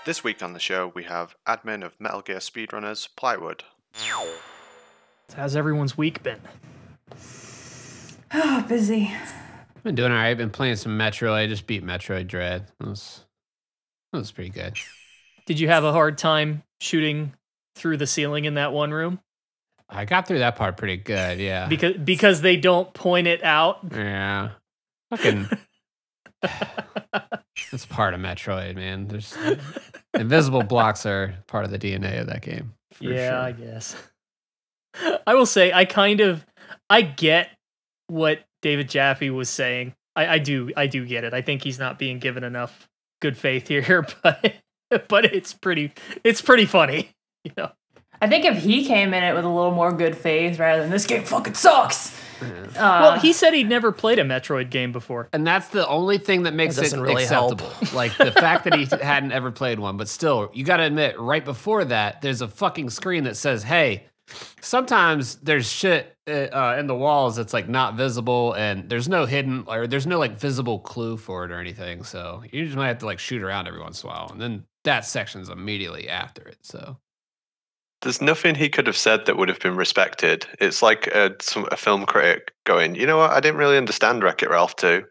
This week on the show, we have admin of Metal Gear Speedrunners, Plywood. How's everyone's week been? Oh, busy. Been doing all right. Been playing some Metroid. Just beat Metroid Dread. It was pretty good. Did you have a hard time shooting through the ceiling in that one room? I got through that part pretty good, yeah. Because they don't point it out? Yeah. Fucking... It's part of Metroid, man. There's invisible blocks are part of the DNA of that game. Yeah, sure. I guess. I will say I get what David Jaffe was saying. I do get it. I think he's not being given enough good faith here, but it's pretty funny, you know. I think if he came in it with a little more good faith rather than this game fucking sucks. Well, he said he'd never played a Metroid game before. And that's the only thing that makes it really acceptable. Like the fact that he hadn't ever played one, but still, you gotta admit, right before that, there's a fucking screen that says, hey, sometimes there's shit in the walls that's like not visible and there's no hidden, or there's no like visible clue for it or anything. So you just might have to like shoot around every once in a while. And then that section's immediately after it, so. There's nothing he could have said that would have been respected. It's like a film critic going, you know what, I didn't really understand Wreck-It Ralph 2.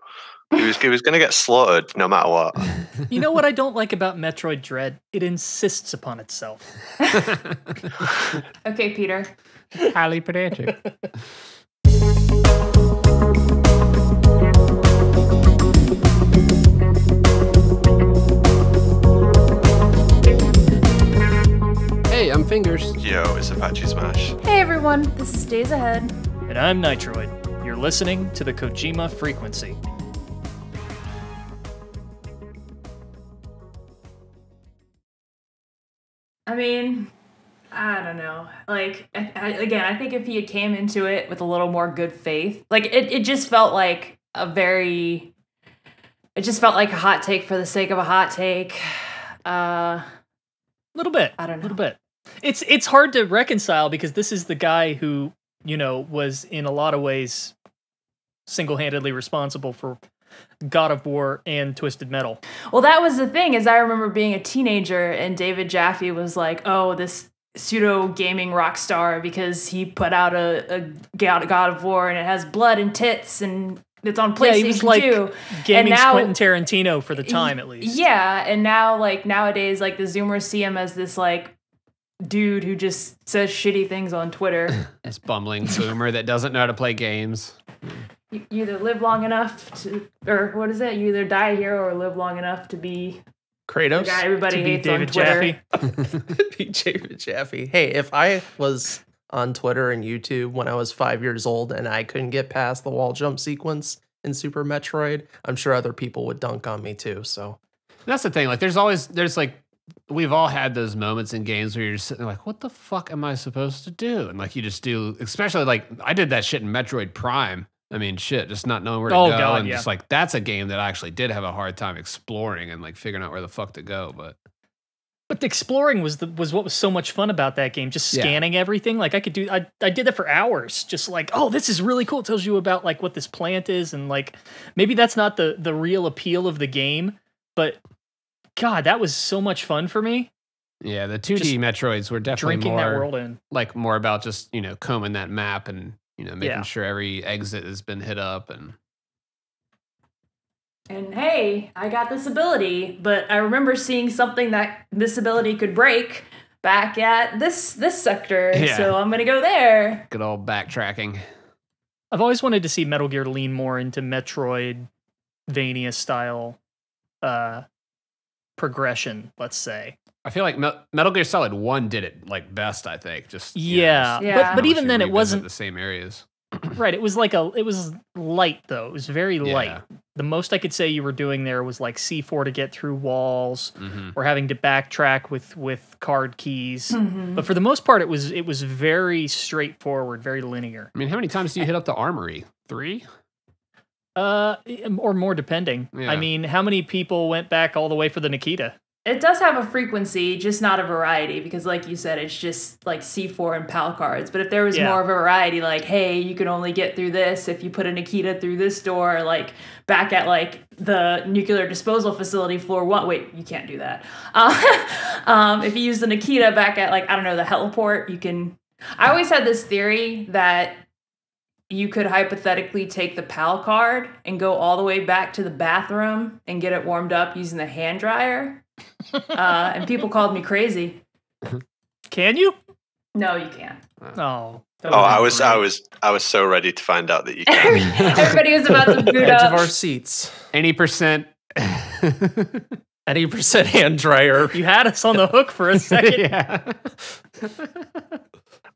He was going to get slaughtered no matter what. You know what I don't like about Metroid Dread? It insists upon itself. Okay, Peter. Highly pedantic. Hey, I'm Fingers. Yo, it's Apache Smash. Hey everyone, this is Days Ahead. And I'm Nitroid. You're listening to the Kojima Frequency. I mean, I don't know. Like, I think if he had came into it with a little more good faith, like, it just felt like it just felt like a hot take for the sake of a hot take. A little bit. I don't know. A little bit. It's hard to reconcile because this is the guy who, you know, was in a lot of ways single-handedly responsible for God of War and Twisted Metal. Well, that was the thing, is I remember being a teenager and David Jaffe was like, oh, this pseudo gaming rock star because he put out a God of War and it has blood and tits and it's on PlayStation 2. He was like gaming now, Quentin Tarantino for the time, at least. Yeah, and now, like, nowadays, like, the Zoomers see him as this, like, dude who just says shitty things on Twitter. This bumbling boomer that doesn't know how to play games. You either live long enough to, or what is it? You either die a hero or live long enough to be Kratos. the guy everybody To be hates David on Twitter. Jaffe. Be David Jaffe. Hey, if I was on Twitter and YouTube when I was 5 years old and I couldn't get past the wall jump sequence in Super Metroid, I'm sure other people would dunk on me too. So That's the thing. Like, there's like, we've all had those moments in games where you're just sitting there like, what the fuck am I supposed to do? And like, you just do, especially like, I did that shit in Metroid Prime. I mean, shit, just not knowing where to go. God, and yeah. just like, that's a game that I actually did have a hard time exploring and like figuring out where the fuck to go. But the exploring was what was so much fun about that game. Just scanning everything. Like I did that for hours. Just like, oh, this is really cool. It tells you about like what this plant is. And like, maybe that's not the real appeal of the game, but God, that was so much fun for me. yeah, the 2D Just Metroids were definitely Drinking more, that world in. like more about just, you know, combing that map and, you know, making Yeah. sure every exit has been hit up and And hey, I got this ability, but I remember seeing something that this ability could break back at this sector, Yeah. so I'm gonna go there. good old backtracking. I've always wanted to see Metal Gear lean more into Metroidvania style progression, let's say. I feel like Metal Gear Solid 1 did it like best, I think. Just you know, Yeah, Yeah. but how even much then you it revisit wasn't the same areas. right. It was light though. It was very light. Yeah. The most I could say you were doing there was like C4 to get through walls, Mhm. or having to backtrack with card keys. Mhm. But for the most part, it was very straightforward, very linear. I mean, how many times do you hit up the armory? 3? Or more depending. Yeah. I mean, how many people went back all the way for the Nikita? It does have a frequency, just not a variety, because like you said, it's just like C4 and PAL cards. But if there was Yeah. more of a variety, like, hey, you can only get through this if you put a Nikita through this door, like back at like the nuclear disposal facility floor 1. Wait, you can't do that. If you use the Nikita back at, like, I don't know, the heliport, you can... I always had this theory that you could hypothetically take the PAL card and go all the way back to the bathroom and get it warmed up using the hand dryer. And people called me crazy. Can you? No, you can't. Oh. I was so ready to find out that you can. Everybody was about to boot Edge up. of our seats. Any percent. Any percent hand dryer. You had us on the hook for a second. Yeah.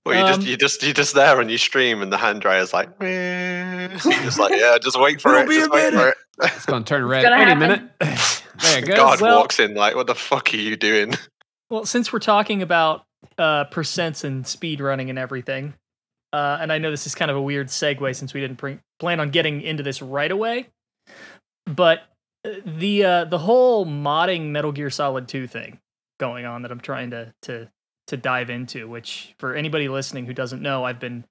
Well, you're just there and you stream, and the hand dryer's like, meh. You're just like, yeah, just wait for it. Just wait for it. It's gonna turn red gonna any happen. minute. There it goes. God Well- walks in like, what the fuck are you doing? Well, since we're talking about percents and speed running and everything, and I know this is kind of a weird segue since we didn't plan on getting into this right away, but the whole modding Metal Gear Solid 2 thing going on that I'm trying to dive into, which for anybody listening who doesn't know, I've been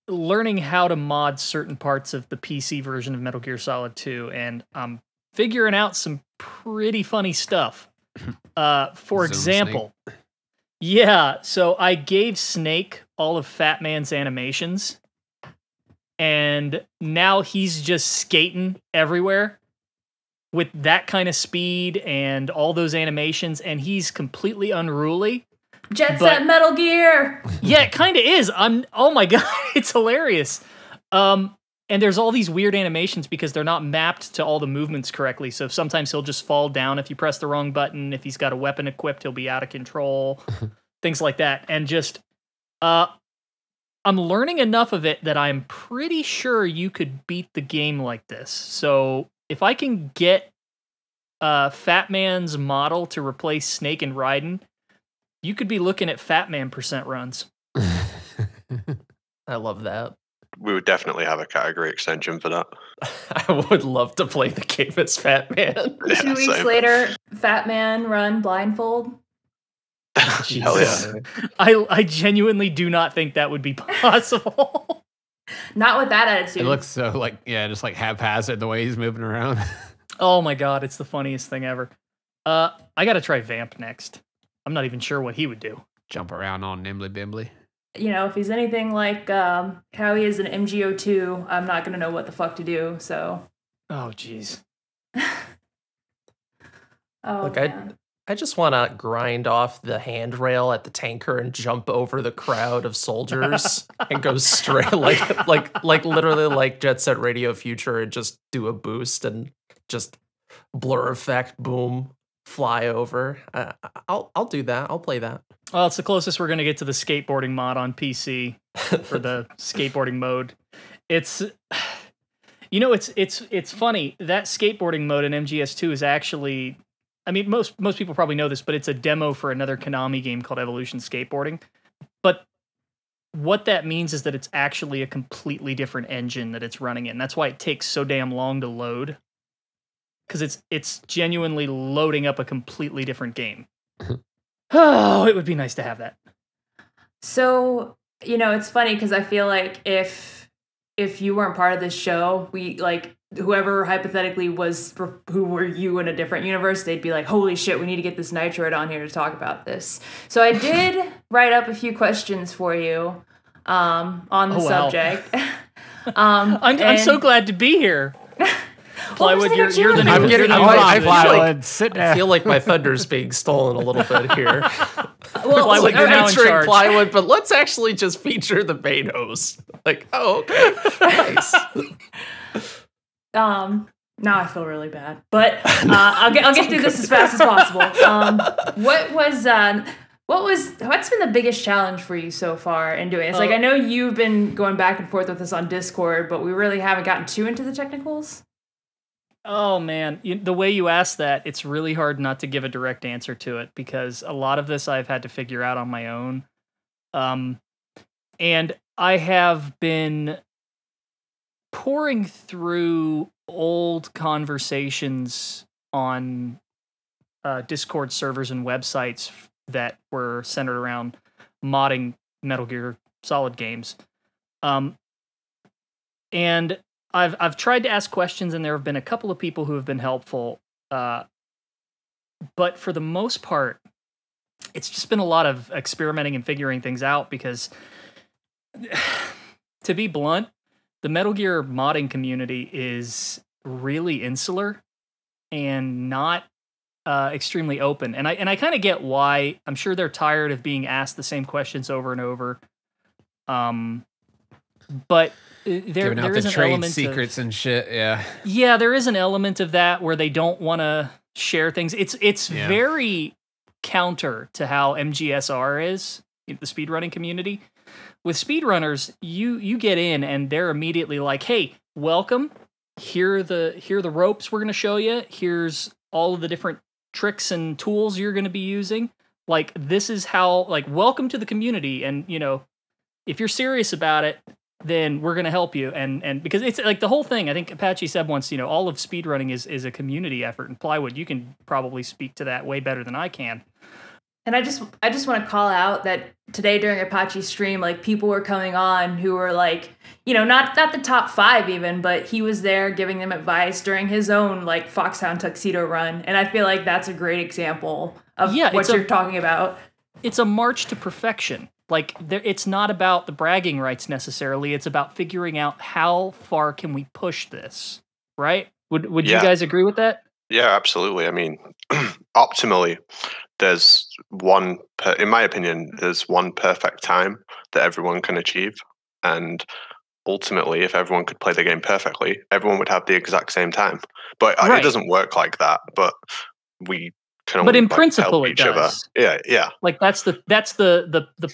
learning how to mod certain parts of the PC version of Metal Gear Solid 2, and I'm figuring out some pretty funny stuff. For example, yeah, so I gave Snake all of Fatman's animations, and now he's just skating everywhere with that kind of speed and all those animations, and he's completely unruly. Jet Set Metal Gear. Yeah, it kind of is. Oh my god, it's hilarious. And there's all these weird animations because they're not mapped to all the movements correctly. So sometimes he'll just fall down if you press the wrong button. If he's got a weapon equipped, he'll be out of control. Things like that. And just, I'm learning enough of it that I'm pretty sure you could beat the game like this. So if I can get Fatman's model to replace Snake and Raiden, you could be looking at Fatman percent runs. I love that. We would definitely have a category extension for that. I would love to play the game as Fatman. Yeah, 2 weeks same. later, Fat Man run blindfold. Hell yeah. I genuinely do not think that would be possible. Not with that attitude. It looks so like, yeah, just like haphazard the way he's moving around. Oh my god, it's the funniest thing ever. I gotta try Vamp next. I'm not even sure what he would do. Jump around on Nimbly Bimbly. You know, if he's anything like how he is in MGO2, I'm not going to know what the fuck to do, so. Oh, jeez. Oh, Look, man. I just want to grind off the handrail at the tanker and jump over the crowd of soldiers and go straight like literally like Jet Set Radio Future and just do a boost and just blur effect, boom, fly over. I'll do that. I'll play that. Well, it's the closest we're gonna get to the skateboarding mod on PC for the skateboarding mode. It's, you know, it's funny that skateboarding mode in MGS2 is actually, I mean, most people probably know this, but it's a demo for another Konami game called Evolution Skateboarding. But what that means is that it's actually a completely different engine that it's running in. That's why it takes so damn long to load, because it's genuinely loading up a completely different game. Oh, it would be nice to have that. So, you know, it's funny because I feel like if you weren't part of this show, we, like, whoever hypothetically was, who were you in a different universe, they'd be like, holy shit, we need to get this Nitroid on here to talk about this. So I did write up a few questions for you on the subject. I'm so glad to be here. Plywood, you're the new. I'm getting. I feel like my thunder's being stolen a little bit here. Well, Plywood, Like you're now in featuring charge. Plywood, but let's actually just feature the main host. Like, oh, okay, nice. Now I feel really bad, but I'll get through this as fast as possible. What's been the biggest challenge for you so far in doing this? Like, I know you've been going back and forth with us on Discord, but we really haven't gotten too into the technicals. Oh man, the way you ask that, it's really hard not to give a direct answer to it because a lot of this I've had to figure out on my own. And I have been pouring through old conversations on Discord servers and websites that were centered around modding Metal Gear Solid games. And I've tried to ask questions, and there have been a couple of people who have been helpful. But for the most part, it's just been a lot of experimenting and figuring things out because, to be blunt, the Metal Gear modding community is really insular and not extremely open. And I kind of get why. I'm sure they're tired of being asked the same questions over and over. But there is an element secrets and shit. Yeah, there is an element of that where they don't want to share things. It's very counter to how MGSR is, the speedrunning community. With speedrunners, you get in and they're immediately like, "Hey, welcome. Here are the ropes we're going to show you. Here's all of the different tricks and tools you're going to be using. Like, this is how, like, welcome to the community. And, if you're serious about it, then we're going to help you." And because it's like the whole thing, I think Apache said once, all of speedrunning is a community effort. And Plywood, you can probably speak to that way better than I can. And I just want to call out that today during Apache's stream, like, people were coming on who were like, not the top 5 even, but he was there giving them advice during his own like Foxhound tuxedo run. And I feel like that's a great example of what you're talking about. It's a march to perfection. Like, it's not about the bragging rights necessarily. It's about figuring out how far can we push this, right? Would you guys agree with that? Yeah, absolutely. I mean, optimally, there's in my opinion, there's one perfect time that everyone can achieve. And ultimately, if everyone could play the game perfectly, everyone would have the exact same time. But it doesn't work like that. But we can only, but in principle, help it each other. does. Yeah. Like, that's the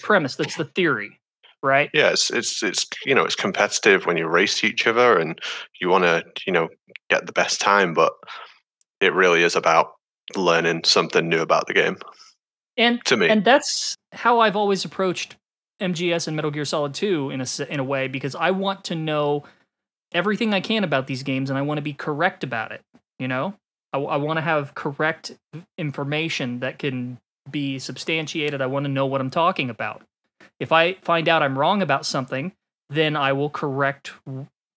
premise. That's the theory, right? Yeah, it's competitive when you race each other and you want to get the best time, but it really is about learning something new about the game. And to me, and that's how I've always approached MGS and Metal Gear Solid 2 in a way, because I want to know everything I can about these games and I want to be correct about it. I want to have correct information that can be substantiated. I want to know what I'm talking about. If I find out I'm wrong about something, then I will correct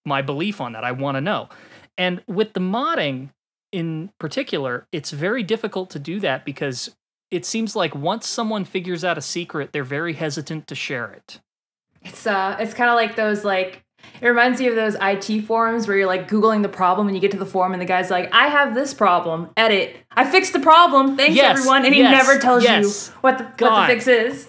my belief on that. I want to know. And with the modding in particular, it's very difficult to do that because it seems like once someone figures out a secret, they're very hesitant to share it. It's kind of like those, like, it reminds me of those IT forums where you're like Googling the problem and you get to the forum and the guy's like, "I have this problem. Edit. I fixed the problem. Thanks, everyone." And he never tells you what the fix is.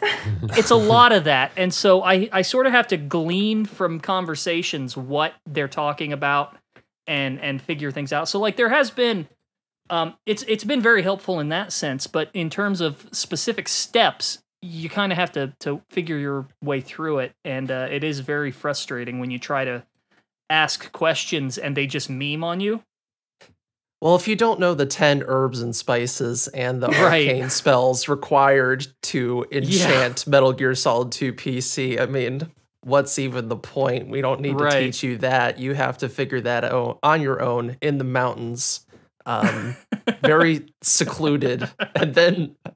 It's a lot of that. And so I sort of have to glean from conversations what they're talking about and figure things out. So, like, there has been, it's been very helpful in that sense. But in terms of specific steps, you kind of have to figure your way through it, and it is very frustrating when you try to ask questions and they just meme on you. Well, if you don't know the 10 herbs and spices and the arcane spells required to enchant Metal Gear Solid 2 PC, I mean, what's even the point? We don't need to teach you that. You have to figure that out on your own in the mountains, very secluded, and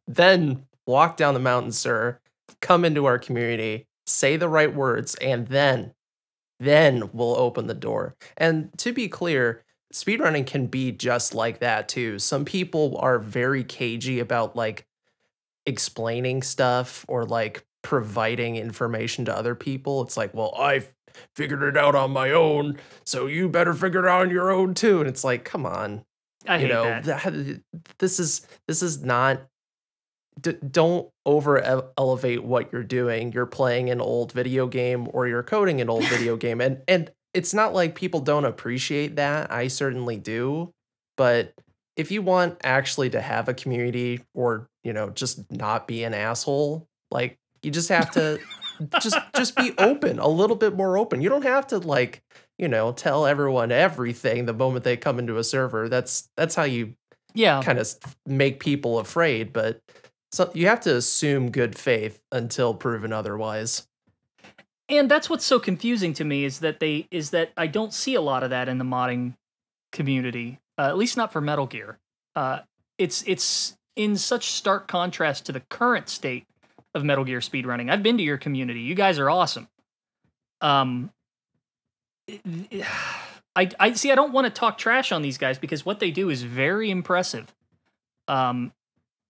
then walk down the mountain, sir, come into our community, say the right words, and then we'll open the door. And to be clear, speedrunning can be just like that too. Some people are very cagey about like explaining stuff or like providing information to other people. It's like, well, I figured it out on my own, so you better figure it out on your own too. And it's like, come on. I hate that. This is not. Don't over elevate what you're doing. You're playing an old video game or you're coding an old video game. And it's not like people don't appreciate that. I certainly do. But if you want actually to have a community or, just not be an asshole, like, you just have to just be open, a little bit more open. You don't have to like, tell everyone everything the moment they come into a server. That's how you kind of make people afraid. But so you have to assume good faith until proven otherwise. And that's what's so confusing to me is that I don't see a lot of that in the modding community, at least not for Metal Gear. It's in such stark contrast to the current state of Metal Gear speedrunning. I've been to your community. You guys are awesome. I see. I don't want to talk trash on these guys because what they do is very impressive. And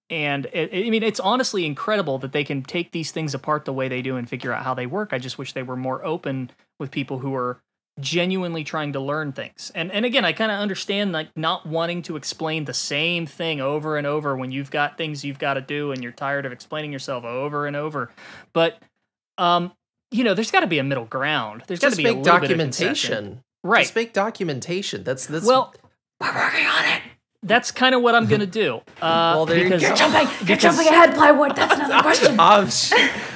I mean, it's honestly incredible that they can take these things apart the way they do and figure out how they work. I just wish they were more open with people who are genuinely trying to learn things. And again, I kind of understand like not wanting to explain the same thing over and over when you've got things you've got to do and you're tired of explaining yourself over and over. But you know, there's got to be a middle ground. There's got to be a little bit of concession. Right. Just make documentation. That's well, we're working on it. That's kind of what I'm gonna do. Well, there you go. You're jumping ahead, Plywood. That's another question.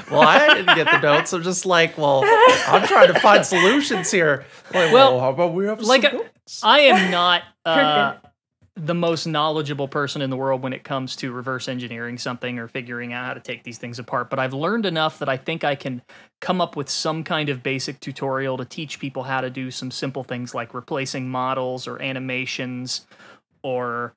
Well, I didn't get the notes. I'm just like, well, I'm trying to find solutions here. Like, well, how about we have like some notes? I am not the most knowledgeable person in the world when it comes to reverse engineering something or figuring out how to take these things apart, but I've learned enough that I think I can come up with some kind of basic tutorial to teach people how to do some simple things like replacing models or animations or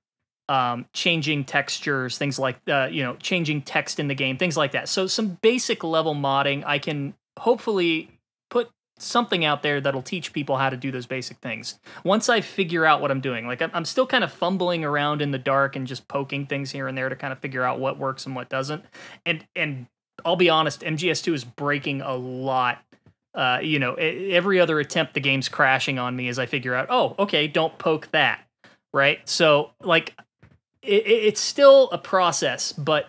changing textures, things like, you know, changing text in the game, things like that. So some basic level modding, I can hopefully put something out there that'll teach people how to do those basic things. Once I figure out what I'm doing, like I'm still kind of fumbling around in the dark and just poking things here and there to kind of figure out what works and what doesn't. And I'll be honest, MGS2 is breaking a lot. You know, every other attempt, the game's crashing on me as I figure out, oh, okay, don't poke that. Right. So like it's still a process, but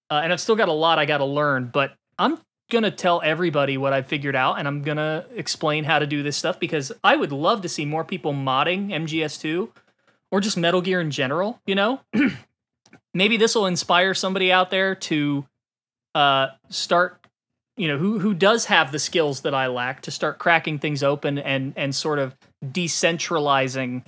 and I've still got a lot I got to learn, but I'm going to tell everybody what I've figured out and I'm going to explain how to do this stuff because I would love to see more people modding MGS2 or just Metal Gear in general, you know? Maybe this will inspire somebody out there to start, you know, who does have the skills that I lack to start cracking things open and sort of decentralizing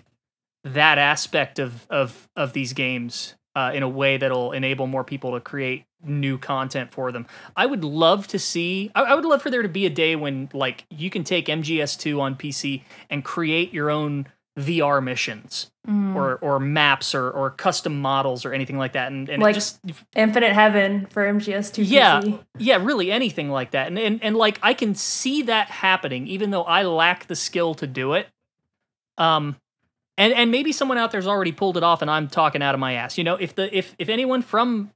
that aspect of these games in a way that'll enable more people to create new content for them. I would love to see, I would love for there to be a day when like you can take MGS2 on PC and create your own VR missions or maps or custom models or anything like that. And like just Infinite Heaven for MGS2 PC. Yeah, really anything like that. And like I can see that happening even though I lack the skill to do it. And maybe someone out there's already pulled it off and I'm talking out of my ass. You know, if anyone from,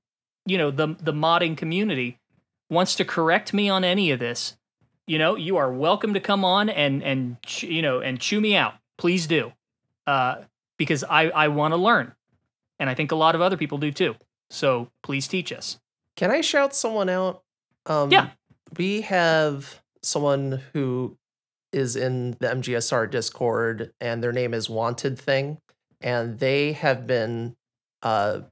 you know, the modding community wants to correct me on any of this, you know, you are welcome to come on and you know, and chew me out. Please do. Because I want to learn. And I think a lot of other people do too. So please teach us. Can I shout someone out? Yeah. We have someone who is in the MGSR Discord, and their name is Wanted Thing, and they have been a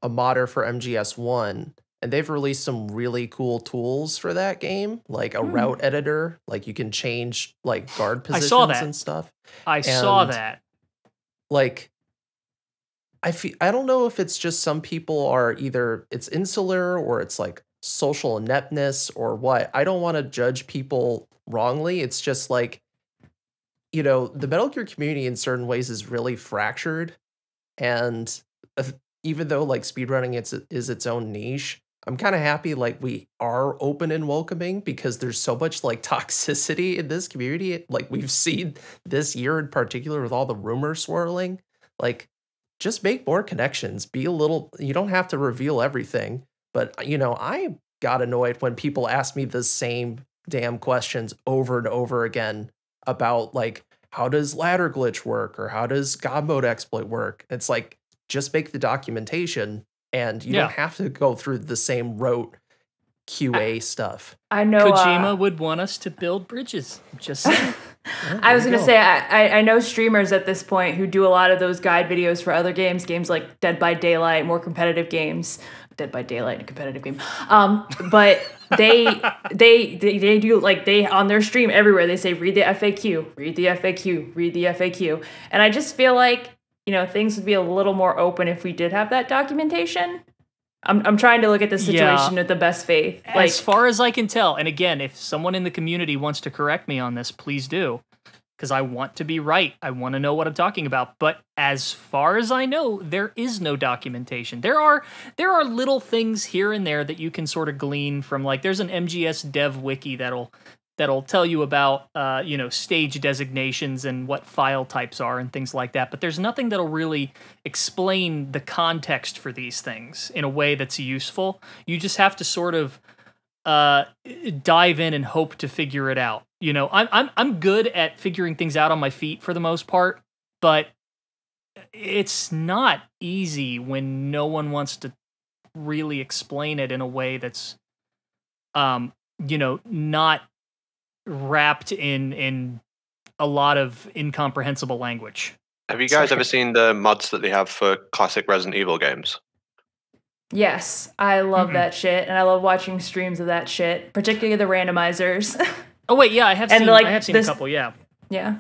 modder for MGS1, and they've released some really cool tools for that game, like a route editor, like you can change like guard positions and stuff. I saw that. Like, I don't know if it's just some people are either it's insular or it's like social ineptness or what. I don't want to judge people wrongly. It's just like, you know, the Metal Gear community in certain ways is really fractured. And even though like speedrunning is its own niche, I'm kind of happy like we are open and welcoming because there's so much like toxicity in this community. Like we've seen this year in particular with all the rumors swirling. Like just make more connections. Be a little, you don't have to reveal everything. But, you know, I got annoyed when people ask me the same damn questions over and over again about like, how does ladder glitch work? Or how does God mode exploit work? It's like, just make the documentation and you don't have to go through the same rote QA stuff. I know Kojima would want us to build bridges. Just saying. I was going to say, I know streamers at this point who do a lot of those guide videos for other games like Dead by Daylight, more competitive games. Dead by Daylight, a competitive game. But they do like they on their stream everywhere. They say, read the FAQ, read the FAQ, read the FAQ. And I just feel like, you know, things would be a little more open if we did have that documentation. I'm trying to look at the situation with the best faith. Like, as far as I can tell, and again, if someone in the community wants to correct me on this, please do. Because I want to be right. I want to know what I'm talking about. But as far as I know, there is no documentation. There are little things here and there that you can sort of glean from, like, there's an MGS dev wiki that'll that'll tell you about stage designations and what file types are and things like that. But there's nothing that'll really explain the context for these things in a way that's useful. You just have to sort of dive in and hope to figure it out. I'm good at figuring things out on my feet for the most part, but it's not easy when no one wants to really explain it in a way that's not wrapped in a lot of incomprehensible language. Have you guys ever seen the mods that they have for classic Resident Evil games? Yes, I love that shit, and I love watching streams of that shit, particularly the randomizers. Oh wait, yeah, I have seen a couple, yeah. Yeah.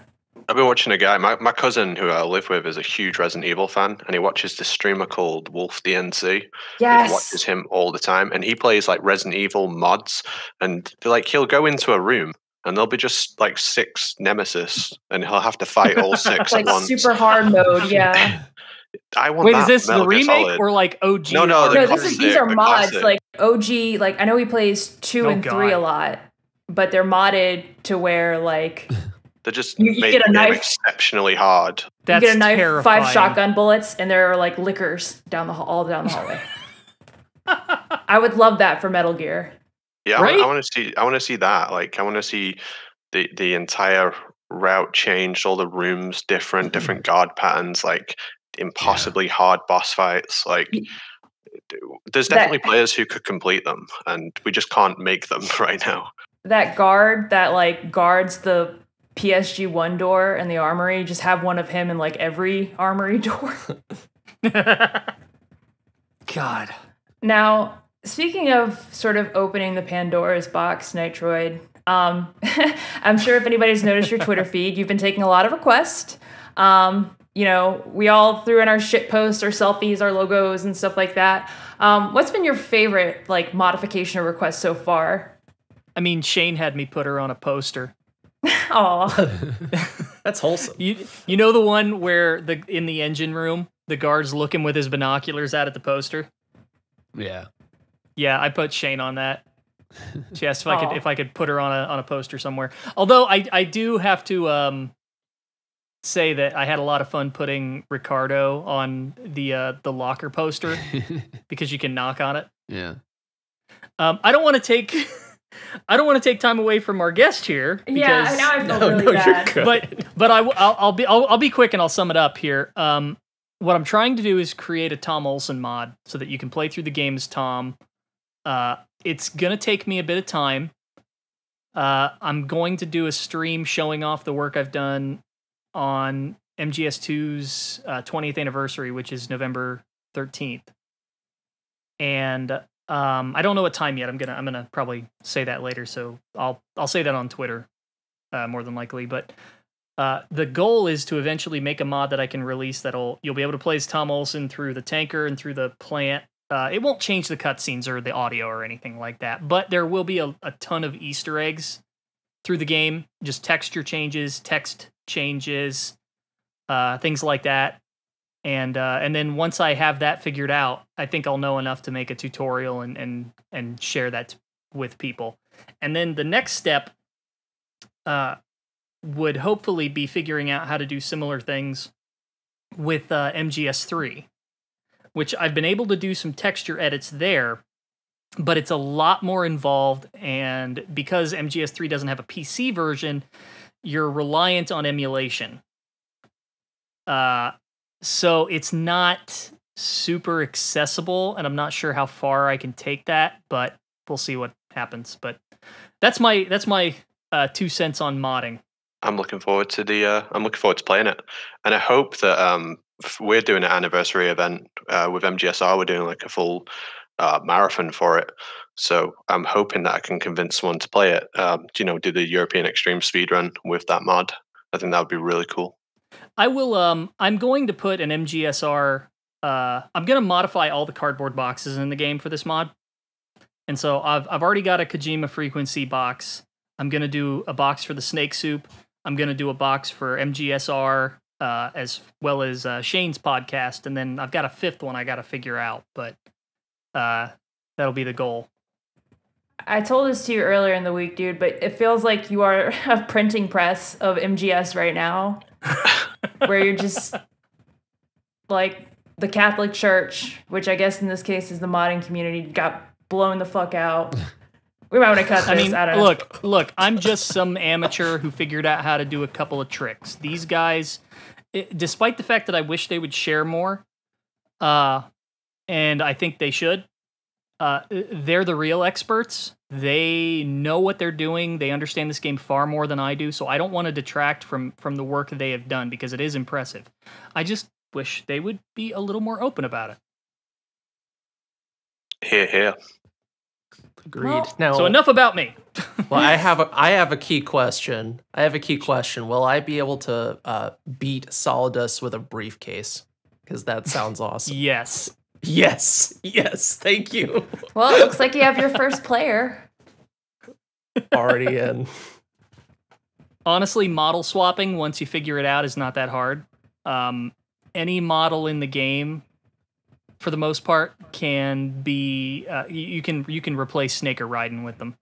I've been watching a guy, my cousin who I live with is a huge Resident Evil fan, and he watches this streamer called Wolf DNC. Yes. He watches him all the time, and he plays like Resident Evil mods, and he'll go into a room, and there'll be just like 6 nemesis, and he'll have to fight all 6 like at once. Super hard mode, yeah. I want Wait, that. is this Metal the Gear remake Solid. or like OG? No, these are the mods. classic. Like OG, like I know he plays 2 and 3 a lot, but they're modded to where like They just you make get a the game knife. exceptionally hard. That's you get a knife, terrifying. 5 shotgun bullets, and there are like liquors all down the hallway. I would love that for Metal Gear. Yeah, Right? I want to see that. Like, I want to see the entire route changed, all the rooms different guard patterns, like impossibly hard boss fights. Like, there's definitely players who could complete them, and we just can't make them right now. That guard that like guards the PSG-1 door and the armory, just have one of him in like every armory door. God. Now, speaking of sort of opening the Pandora's box, Nitroid, I'm sure if anybody's noticed your Twitter feed, you've been taking a lot of requests. We all threw in our shit posts, our selfies, our logos, and stuff like that. What's been your favorite like modification or request so far? I mean, Shaine had me put her on a poster. Oh, That's wholesome. You know the one where in the engine room, the guard's looking with his binoculars out at the poster? Yeah. Yeah, I put Shaine on that. She asked if I could put her on a poster somewhere. Although I do have to say that I had a lot of fun putting Ricardo on the locker poster because you can knock on it. Yeah. I don't want to take time away from our guest here. Because, yeah. Now I feel really bad. You're good. but I'll be quick and I'll sum it up here. What I'm trying to do is create a Tom Olsen mod so that you can play through the game as Tom. It's gonna take me a bit of time. I'm going to do a stream showing off the work I've done on MGS2's 20th anniversary, which is November 13th. And I don't know what time yet. I'm gonna probably say that later, so I'll say that on Twitter more than likely. But the goal is to eventually make a mod that I can release you'll be able to play as Tom Olsen through the tanker and through the plant. It won't change the cutscenes or the audio or anything like that, but there will be a ton of Easter eggs through the game, just texture changes, text changes, things like that. And then once I have that figured out, I think I'll know enough to make a tutorial and share that with people. And then the next step would hopefully be figuring out how to do similar things with MGS3, which I've been able to do some texture edits there, but it's a lot more involved. And because MGS3 doesn't have a PC version, you're reliant on emulation. So it's not super accessible, and I'm not sure how far I can take that, but we'll see what happens. But that's my 2 cents on modding. I'm looking forward to playing it, and I hope that we're doing an anniversary event with MGSR. We're doing like a full marathon for it, so I'm hoping that I can convince someone to play it. Do the European Extreme speedrun with that mod. I think that would be really cool. I will. I'm going to put an MGSR. I'm going to modify all the cardboard boxes in the game for this mod, and so I've already got a Kojima Frequency box. I'm going to do a box for the Snake Soup. I'm going to do a box for MGSR, as well as Shaine's podcast, and then I've got a 5th one I got to figure out, but that'll be the goal. I told this to you earlier in the week, dude, but it feels like you are a printing press of MGS right now, where you're just like the Catholic Church, which I guess in this case is the modding community, got blown the fuck out. We might want to cut this. I mean, I don't know. look, I'm just some amateur who figured out how to do a couple of tricks. These guys, despite the fact that I wish they would share more, and I think they should, they're the real experts. They know what they're doing. They understand this game far more than I do, so I don't want to detract from the work they have done because it is impressive. I just wish they would be a little more open about it. Here. Agreed. Well, Now, So enough about me. well, I have a key question. Will I be able to beat Solidus with a briefcase? Because that sounds awesome. Yes. Yes. Thank you. Well, it looks like you have your first player. Already in. Honestly, model swapping, once you figure it out, is not that hard. Any model in the game, for the most part, can be you can replace Snake or Raiden with them.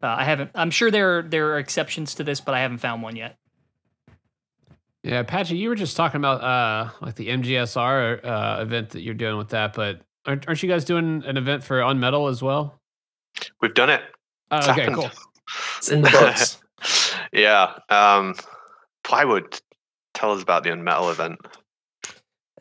I haven't. I'm sure there are exceptions to this, but I haven't found one yet. Yeah, Patchy, you were just talking about like the MGSR event that you're doing with that, but aren't you guys doing an event for UnMetal as well? We've done it. It's Okay, happened. cool. It's in the books. Yeah. Plywood, tell us about the UnMetal event.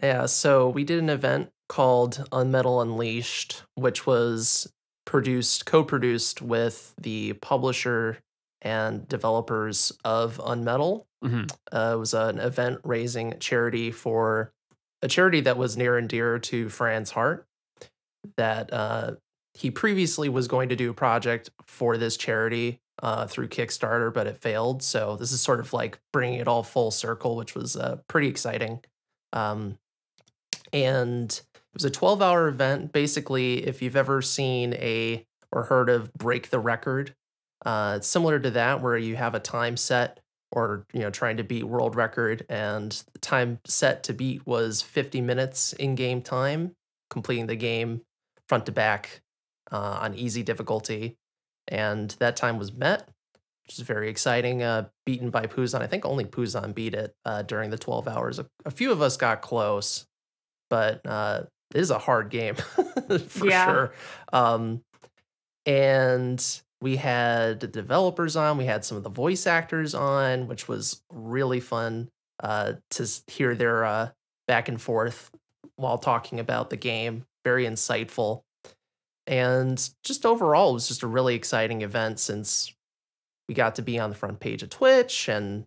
Yeah, so we did an event called UnMetal Unleashed, which was co-produced with the publisher and developers of UnMetal. Mm-hmm. It was an event raising charity for a charity that was near and dear to Fran's heart. That he previously was going to do a project for this charity through Kickstarter, but it failed. So this is sort of like bringing it all full circle, which was pretty exciting. And it was a 12-hour event. Basically, if you've ever seen or heard of Break the Record, it's similar to that, where you have a time set or trying to beat world record, and the time set to beat was 50 minutes in-game time, completing the game front to back on easy difficulty. And that time was met, which is very exciting. Beaten by Puzon. I think only Puzon beat it during the 12 hours. A few of us got close, but it is a hard game for sure. And we had the developers on. We had some of the voice actors on, which was really fun to hear their back and forth while talking about the game. Very insightful. And just overall, it was just a really exciting event since we got to be on the front page of Twitch. And,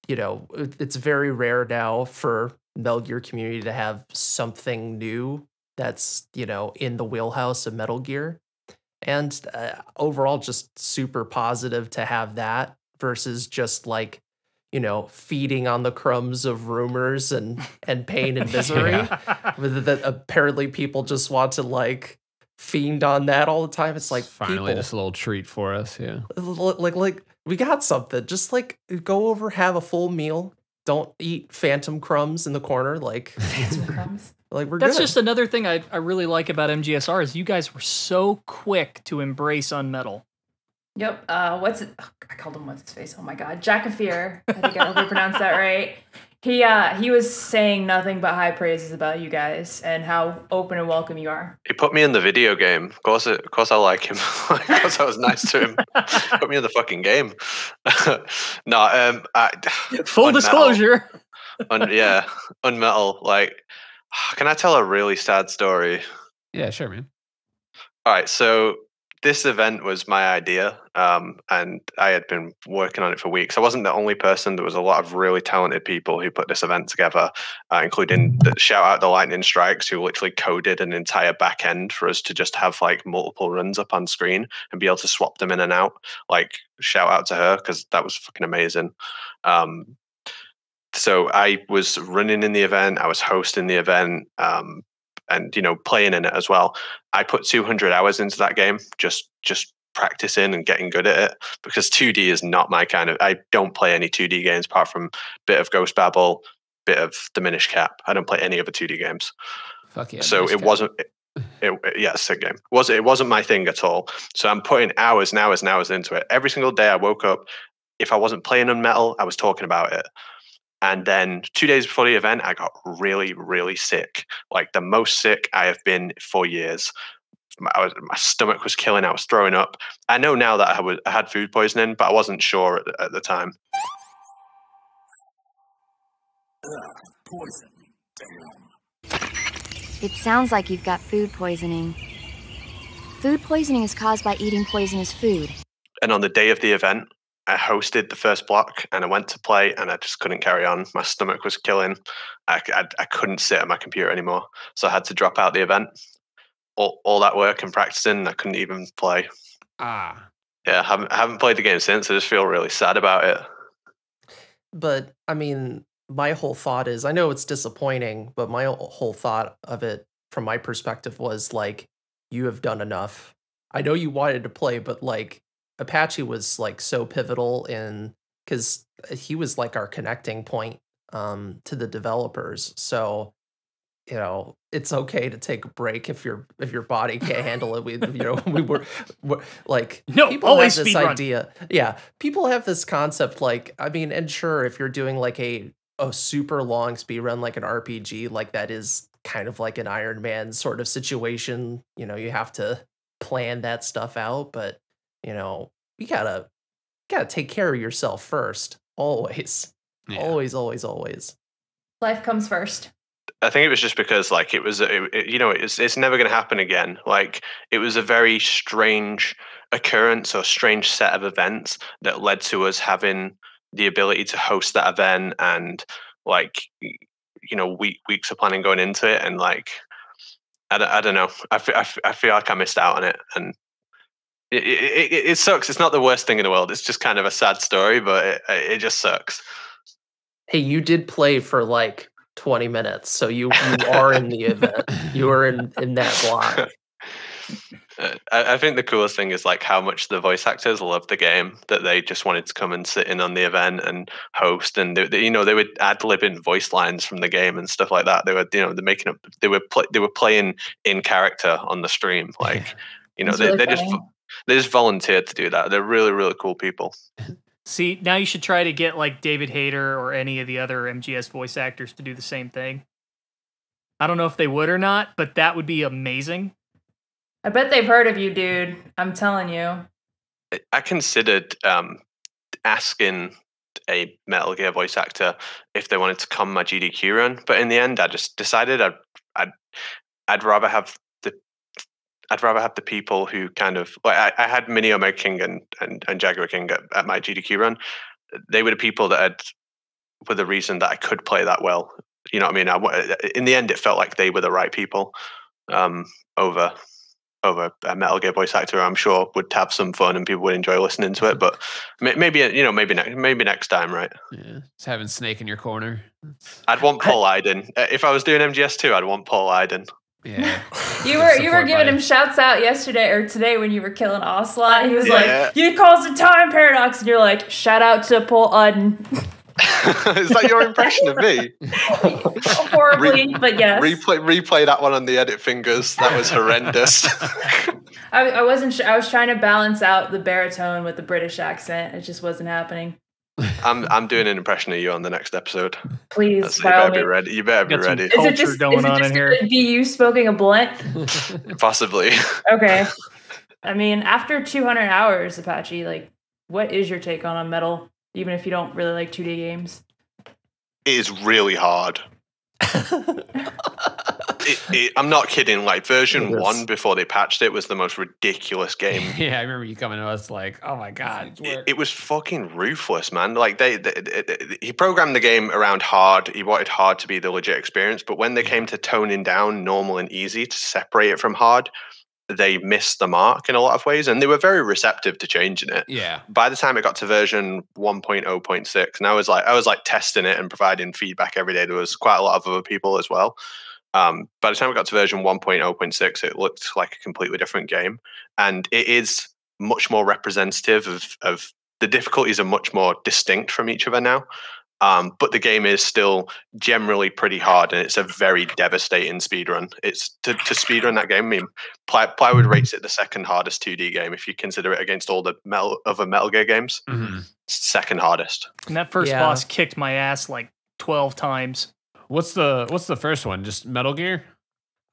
it's very rare now for Metal Gear community to have something new that's, in the wheelhouse of Metal Gear. And overall, just super positive to have that versus just like, feeding on the crumbs of rumors and pain and misery. That apparently people just want to like fiend on that all the time. It's like, Finally, just a little treat for us. Yeah. Like we got something. Just like go over, have a full meal. Don't eat phantom crumbs in the corner. Like Phantom crumbs. Like That's good. just another thing I really like about MGSR is you guys were so quick to embrace UnMetal. Yep. What's it? Oh, I called him what's his face. Oh my god, Jackafir. I think I hope I pronounced that right. He was saying nothing but high praises about you guys and how open and welcome you are. He put me in the video game. Of course I like him. Of course I was nice to him. Put me in the fucking game. No, Full disclosure. UnMetal. Like, can I tell a really sad story? Yeah, sure, man. All right, so this event was my idea, and I had been working on it for weeks. I wasn't the only person. There was a lot of really talented people who put this event together, including shout out the Lightning Strikes, who literally coded an entire back end for us to just have like multiple runs up on screen and be able to swap them in and out. Like, shout out to her because that was fucking amazing. So I was running in the event, I was hosting the event, and playing in it as well. I put 200 hours into that game, just practicing and getting good at it, because 2D is not my kind of. I don't play any 2D games apart from a bit of Ghost Babel, bit of Diminish Cap. I don't play any other 2D games. Fuck yeah. So it wasn't. Yeah, sick game. It wasn't my thing at all. So I'm putting hours and hours and hours into it. Every single day I woke up, if I wasn't playing UnMetal, I was talking about it. And then 2 days before the event, I got really, really sick. Like the most sick I have been for years. My stomach was killing. I was throwing up. I know now that I had food poisoning, but I wasn't sure at the time. Poison. Damn. It sounds like you've got food poisoning. Food poisoning is caused by eating poisonous food. And on the day of the event, I hosted the first block and I went to play and I just couldn't carry on. My stomach was killing. I couldn't sit at my computer anymore. So I had to drop out the event. All that work and practicing, I couldn't even play. Yeah, I haven't played the game since. I just feel really sad about it. But, I mean, my whole thought is, I know it's disappointing, but my whole thought of it from my perspective was like, you have done enough. I know you wanted to play, but like Apache was like so pivotal in, because he was like our connecting point to the developers. So, you know, it's okay to take a break if your body can't handle it. We were like, no, people always have this speedrun. idea. Yeah, people have this concept. Like, I mean, and sure, if you're doing like a super long speed run, like an RPG, like that is kind of like an Iron Man sort of situation. You know, you have to plan that stuff out, but you know, you gotta take care of yourself first. Always, always. Life comes first. I think it was just because, like, it's never going to happen again. Like, it was a very strange occurrence or strange set of events that led to us having the ability to host that event, and like, you know, weeks of planning going into it, and like, I don't know. I feel like I missed out on it, and it sucks. It's not the worst thing in the world. It's just kind of a sad story, but it just sucks. Hey, you did play for like 20 minutes, so you are in the event. You are in that block. I think the coolest thing is like how much the voice actors loved the game, that they just wanted to come and sit in on the event and host, and they would ad-lib in voice lines from the game and stuff like that. They were, they were playing in character on the stream. Like, they just volunteered to do that. They're really, really cool people. See, now you should try to get like David Hayter or any of the other MGS voice actors to do the same thing. I don't know if they would or not, but that would be amazing. I bet they've heard of you, dude. I'm telling you. I considered asking a Metal Gear voice actor if they wanted to come my GDQ run, but in the end, I just decided I'd rather have the people who kind of like I had Mini Omega King and Jaguar King at my GDQ run. They were the people that were the reason that I could play that well. You know what I mean? In the end, it felt like they were the right people over a Metal Gear voice actor. I'm sure would have some fun and people would enjoy listening to it. But maybe next time, right? Yeah, just having Snake in your corner. I'd want Paul Iden. If I was doing MGS2, I'd want Paul Iden. Yeah. You were giving him shouts out yesterday or today when you were killing Ocelot. He was like, "You caused a time paradox," and you're like, "Shout out to Paul Iden." Is that your impression of me? Horribly, but yes. Replay that one on the edit fingers. That was horrendous. I wasn't sure. I was trying to balance out the baritone with the British accent. It just wasn't happening. I'm doing an impression of you on the next episode. Please, you better be ready. You better be ready. Is it just going to be you smoking a blunt? Possibly. Okay. I mean, after 200 hours, Apache, like, what is your take on Metal? Even if you don't really like 2D games, it is really hard. I'm not kidding. Like version 1 before they patched it was the most ridiculous game. Yeah, I remember you coming to us like, "Oh my god, it was fucking ruthless, man." Like he programmed the game around hard. He wanted hard to be the legit experience, but when they came to toning down normal and easy to separate it from hard, they missed the mark in a lot of ways, and they were very receptive to changing it. Yeah. By the time it got to version 1.0.6, and I was like testing it and providing feedback every day. There was quite a lot of other people as well. By the time it got to version 1.0.6, it looked like a completely different game, and it is much more representative of the difficulties are much more distinct from each other now. But the game is still generally pretty hard, and it's a very devastating speedrun. It's to speedrun that game. I mean, Plywood rates it the second hardest 2D game if you consider it against all the other Metal Gear games. Second hardest. And that first boss kicked my ass like 12 times. What's the first one? Just Metal Gear?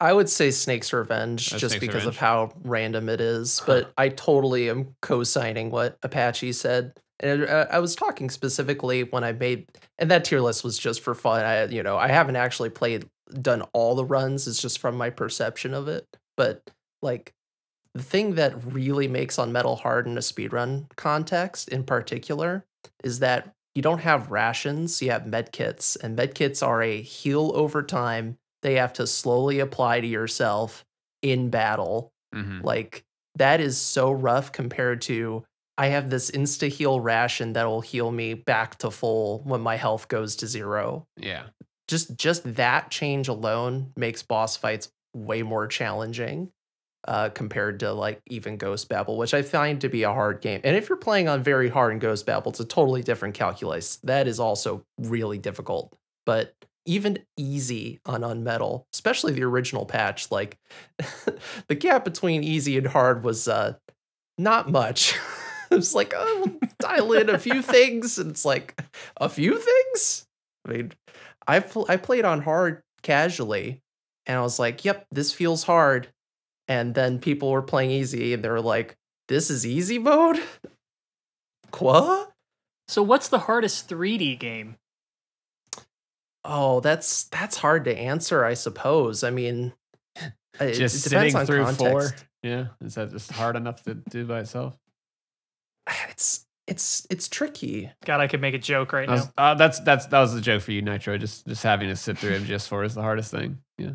I would say Snake's Revenge, just because of how random it is. But I totally am co-signing what Apache said. And I was talking specifically when I made, and that tier list was just for fun. I haven't actually done all the runs. It's just from my perception of it. But like the thing that really makes UnMetal hard in a speedrun context, in particular, is that you don't have rations. You have medkits, and medkits are a heal over time. They have to slowly apply to yourself in battle. Like that is so rough compared to, I have this insta-heal ration that will heal me back to full when my health goes to 0. Yeah. Just that change alone makes boss fights way more challenging compared to like even Ghost Babel, which I find to be a hard game. And if you're playing on very hard in Ghost Babel, it's a totally different calculus. That is also really difficult. But even easy on UnMetal, especially the original patch, like the gap between easy and hard was not much. It's like, oh, we'll dial in a few things, and it's like, a few things? I mean, I played on hard casually, and I was like, yep, this feels hard. And then people were playing easy, and they were like, this is easy mode? Quoi? So what's the hardest 3D game? Oh, that's hard to answer, I suppose. I mean, just it depends sitting on through context. 4. Yeah, is that just hard enough to do by itself? It's tricky. God, I could make a joke right now. That was the joke for you, Nitro. Just having to sit through MGS4 is the hardest thing. Yeah.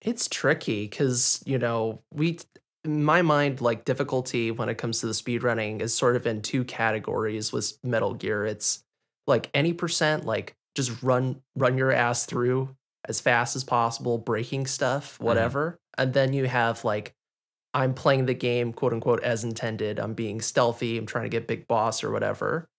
It's tricky because, in my mind, like difficulty when it comes to the speedrunning is sort of in 2 categories with Metal Gear. It's like any percent, like just run your ass through as fast as possible, breaking stuff, whatever. And then you have like, I'm playing the game, quote unquote, as intended. I'm being stealthy. I'm trying to get big boss or whatever.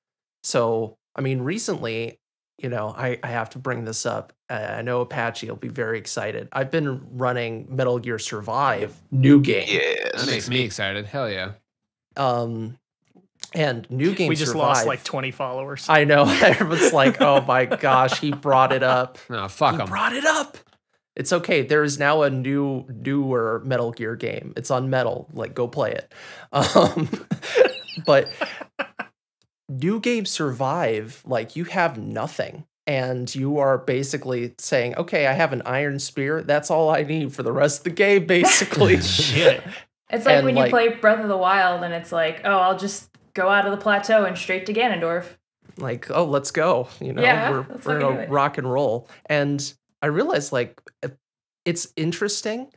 So, I mean, recently, I have to bring this up. I know Apache will be very excited. I've been running Metal Gear Survive, new game. Yes. That makes me excited. Hell yeah. And new game. We just Survive, lost like 20 followers. I know. Everyone's like, oh my gosh, he brought it up. No, fuck him. He brought it up. It's okay. There is now a newer Metal Gear game. It's on Metal. Like, go play it. But new game Survive, like you have nothing. And you are basically saying, okay, I have an iron spear. That's all I need for the rest of the game, basically. Shit. It's like when you play Breath of the Wild and it's like, oh, I'll just go out of the plateau and straight to Ganondorf. Like, oh, let's go. We're gonna rock and roll. And I realized, like, it's interesting,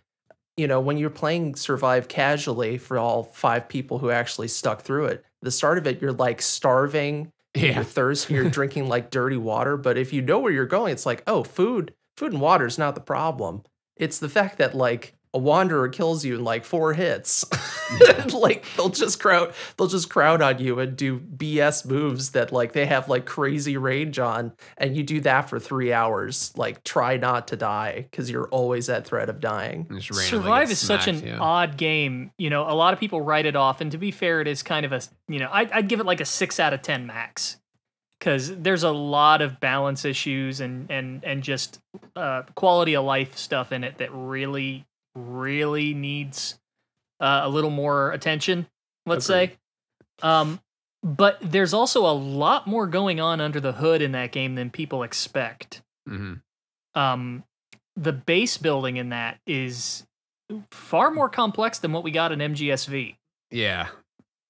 when you're playing Survive casually for all 5 people who actually stuck through it. The start of it, you're like starving, you're thirsty, you're drinking like dirty water. But if you know where you're going, it's like, oh, food and water is not the problem. It's the fact that like a wanderer kills you in like 4 hits. Like they'll just crowd on you and do BS moves that like they have like crazy range on, and you do that for 3 hours. Like try not to die because you're always at threat of dying. Survive is such an odd game. A lot of people write it off, and to be fair, it is kind of a I'd give it like a 6 out of 10 max. Because there's a lot of balance issues and just quality of life stuff in it that really needs a little more attention, let's say. But there's also a lot more going on under the hood in that game than people expect. The base building in that is far more complex than what we got in MGSV. Yeah.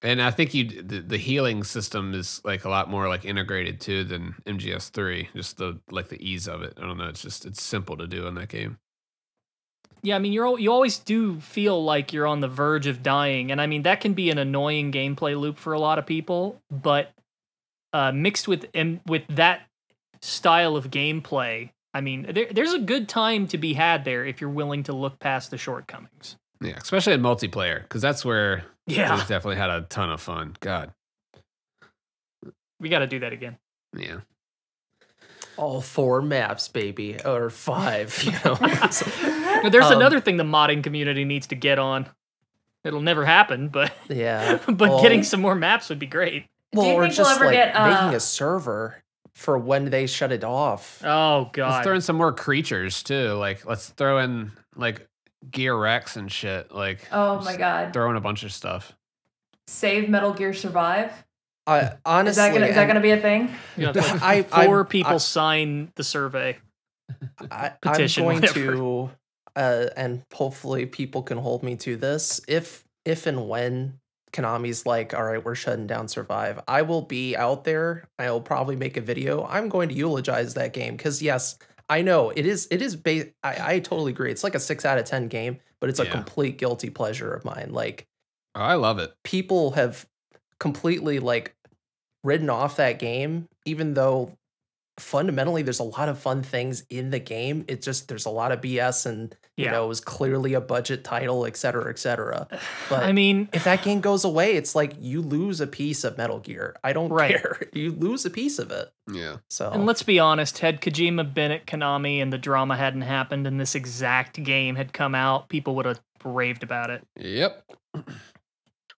And I think the healing system is like a lot more like integrated too than MGS3. Just the ease of it. I don't know. It's simple to do in that game. Yeah, I mean, you always do feel like you're on the verge of dying, and I mean that can be an annoying gameplay loop for a lot of people. But mixed with that style of gameplay, I mean, there's a good time to be had there if you're willing to look past the shortcomings. Yeah, especially in multiplayer, because that's where we've definitely had a ton of fun. God. We got to do that again. Yeah. All 4 maps, baby, or 5. You know. But there's another thing the modding community needs to get on. It'll never happen, but Yeah. but getting some more maps would be great. Well, Do you or think we'll just ever like get, making a server for when they shut it off. Oh Let's god. throw in some more creatures too. Like let's throw in like Gear Rex and shit. Like Oh my god. throw in a bunch of stuff. Save Metal Gear Survive? Honestly, Is that gonna be a thing? You know, like 4 people sign the survey. Petition, I'm going whatever. to, and hopefully people can hold me to this. If and when Konami's like, all right, we're shutting down Survive, I will be out there. I'll probably make a video. I'm going to eulogize that game because yes, I know it is. I totally agree. It's like a 6 out of 10 game, but it's a complete guilty pleasure of mine. Like, Oh, I love it. people have completely like written off that game, even though fundamentally there's a lot of fun things in the game. It's just there's a lot of BS and you know, it was clearly a budget title, et cetera, et cetera. But I mean, if that game goes away, it's like you lose a piece of Metal Gear. I don't care. You lose a piece of it. Yeah. So and let's be honest, had Kojima been at Konami and the drama hadn't happened and this exact game had come out, people would have raved about it. Yep.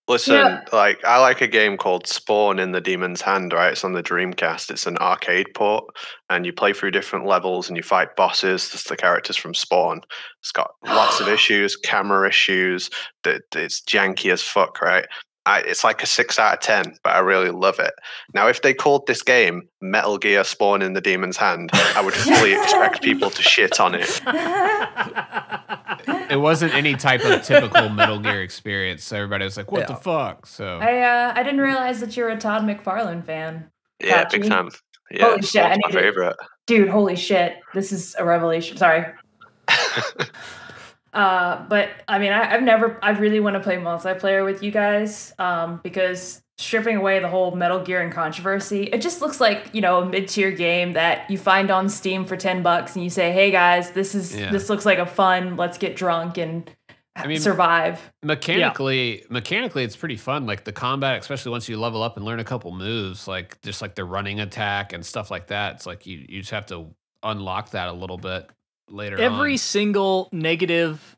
Listen, like I like a game called Spawn in the Demon's Hand, right? It's on the Dreamcast. It's an arcade port, and you play through different levels and you fight bosses. That's the characters from Spawn. It's got lots of issues, camera issues. It's janky as fuck, right? It's like a 6 out of 10, but I really love it. Now, if they called this game Metal Gear Spawn in the Demon's Hand, I would fully expect people to shit on it. It wasn't any type of typical Metal Gear experience, so everybody was like, "What the fuck?" So I didn't realize that you're a Todd McFarlane fan. Yeah, Gotcha. big time. Yeah, Holy shit, Spawn's my favorite. Dude, holy shit. This is a revelation. Sorry. But I mean, I really want to play multiplayer with you guys, because stripping away the whole Metal Gear and controversy, it just looks like, you know, a mid-tier game that you find on Steam for $10 and you say, hey guys, this looks like a fun, let's get drunk and survive. Mechanically, it's pretty fun. Like the combat, especially once you level up and learn a couple moves, like just like the running attack and stuff like that. It's like you just have to unlock that a little bit later on. Every single negative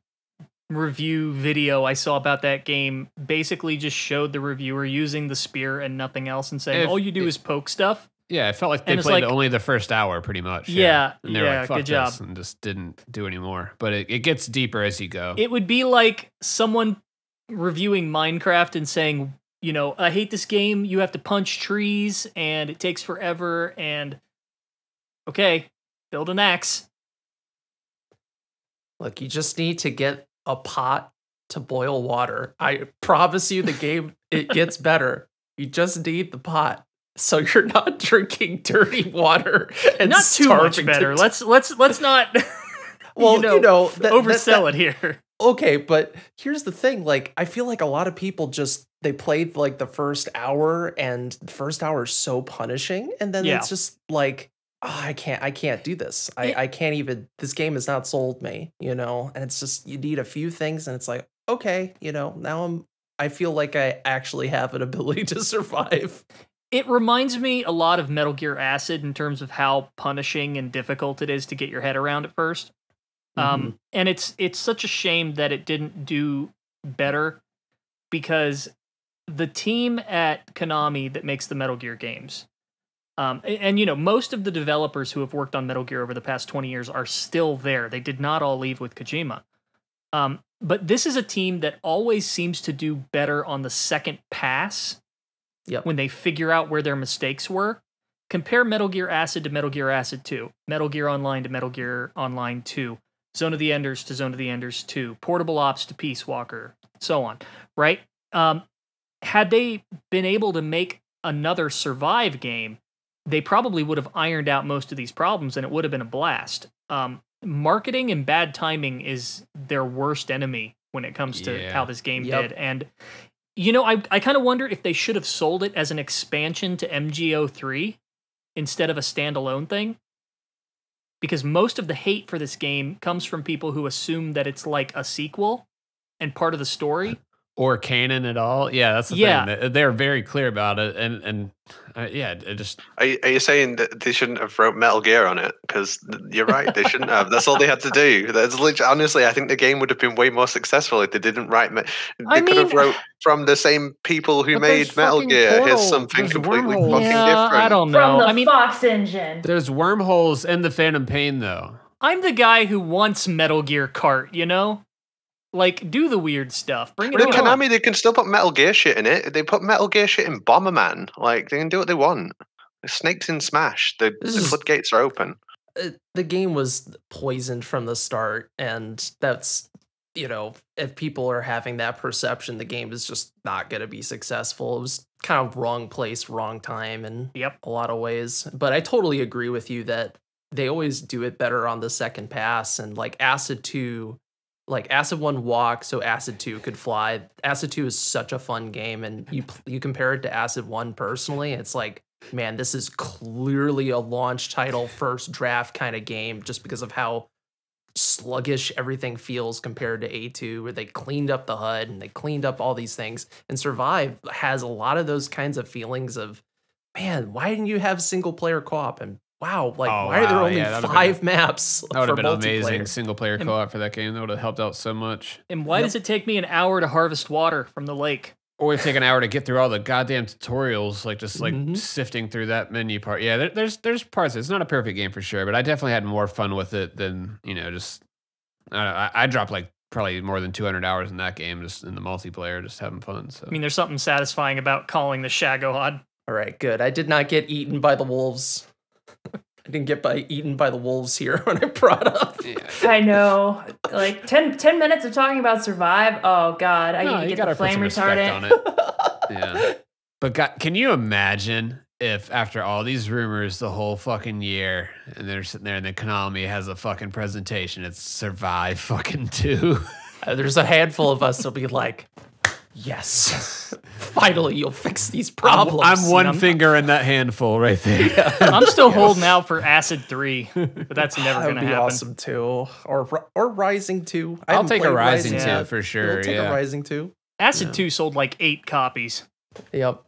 review video I saw about that game basically just showed the reviewer using the spear and nothing else and saying, all you do is poke stuff. Yeah, it felt like they played only the first hour pretty much. Yeah, and they were like, fuck good job. this, and just didn't do any more. But it gets deeper as you go. It would be like someone reviewing Minecraft and saying, you know, I hate this game, you have to punch trees and it takes forever and okay, build an axe. Look, you just need to get a pot to boil water. I promise you the game, it gets better. You just need the pot. So you're not drinking dirty water and not too much better. Let's not well, oversell it here. Okay, but here's the thing, like I feel like a lot of people just they played like the first hour and the first hour is so punishing and then it's just like I can't do this. I can't even, this game has not sold me, you know, and it's just, you need a few things and it's like, okay, you know, now I feel like I actually have an ability to survive. It reminds me a lot of Metal Gear Acid in terms of how punishing and difficult it is to get your head around at first. And it's such a shame that it didn't do better because the team at Konami that makes the Metal Gear games, and you know, most of the developers who have worked on Metal Gear over the past 20 years are still there. They did not all leave with Kojima. But this is a team that always seems to do better on the second pass when they figure out where their mistakes were. Compare Metal Gear Acid to Metal Gear Acid 2, Metal Gear Online to Metal Gear Online 2, Zone of the Enders to Zone of the Enders 2, Portable Ops to Peace Walker, so on, right? Had they been able to make another Survive game, they probably would have ironed out most of these problems and it would have been a blast. Marketing and bad timing is their worst enemy when it comes to how this game did. And, you know, I kind of wonder if they should have sold it as an expansion to MGO3 instead of a standalone thing. Because most of the hate for this game comes from people who assume that it's like a sequel and part of the story. or canon at all. Yeah, that's the thing. They're very clear about it, and yeah, it just. Are you saying that they shouldn't have wrote Metal Gear on it? Because you're right, they shouldn't have. That's all they had to do. That's honestly, I think the game would have been way more successful if they didn't write. They could have wrote from the same people who made Metal Gear. Here's something completely fucking different. I don't know. From the Fox engine. There's wormholes in the Phantom Pain, though. I'm the guy who wants Metal Gear Kart, you know? Like, do the weird stuff. Bring it on. Konami, they can still put Metal Gear shit in it. They put Metal Gear shit in Bomberman. Like, they can do what they want. The Snakes in Smash. The floodgates are open. The game was poisoned from the start, and that's, you know, if people are having that perception, the game is just not going to be successful. It was kind of wrong place, wrong time in a lot of ways. But I totally agree with you that they always do it better on the second pass, and like Acid 2... Like Acid 1 walked so Acid 2 could fly. Acid 2 is such a fun game, and you compare it to Acid 1 personally, it's like, man, this is clearly a launch title, first draft kind of game, just because of how sluggish everything feels compared to A2, where they cleaned up the HUD and they cleaned up all these things. And Survive has a lot of those kinds of feelings of, man, why didn't you have single player co-op? And wow, like, why are there only 5 maps? That would have been amazing single player co-op for that game. That would have helped out so much. And why does it take me an hour to harvest water from the lake? Or it take an hour to get through all the goddamn tutorials, like just like sifting through that menu part. Yeah, there's parts. It's not a perfect game for sure, but I definitely had more fun with it than, you know, just I dropped like probably more than 200 hours in that game, just in the multiplayer, just having fun. So I mean, there's something satisfying about calling the Shagohod. All right, good. I did not get eaten by the wolves. I didn't get eaten by the wolves here when I brought up. I know. Like 10 minutes of talking about Survive. Oh God, I need to get the flame retardant. Yeah. But can you imagine if after all these rumors the whole fucking year, and they're sitting there and then Konami has a fucking presentation, it's Survive fucking 2. There's a handful of us that'll be like, yes, finally you'll fix these problems. I'm one finger in that handful right there. Yeah. I'm still holding out for Acid 3, but that's never going to happen. That'd be awesome too. Or Rising 2. I'll take a Rising 2 for sure. I'll take a Rising 2. Acid 2 sold like 8 copies. Yep.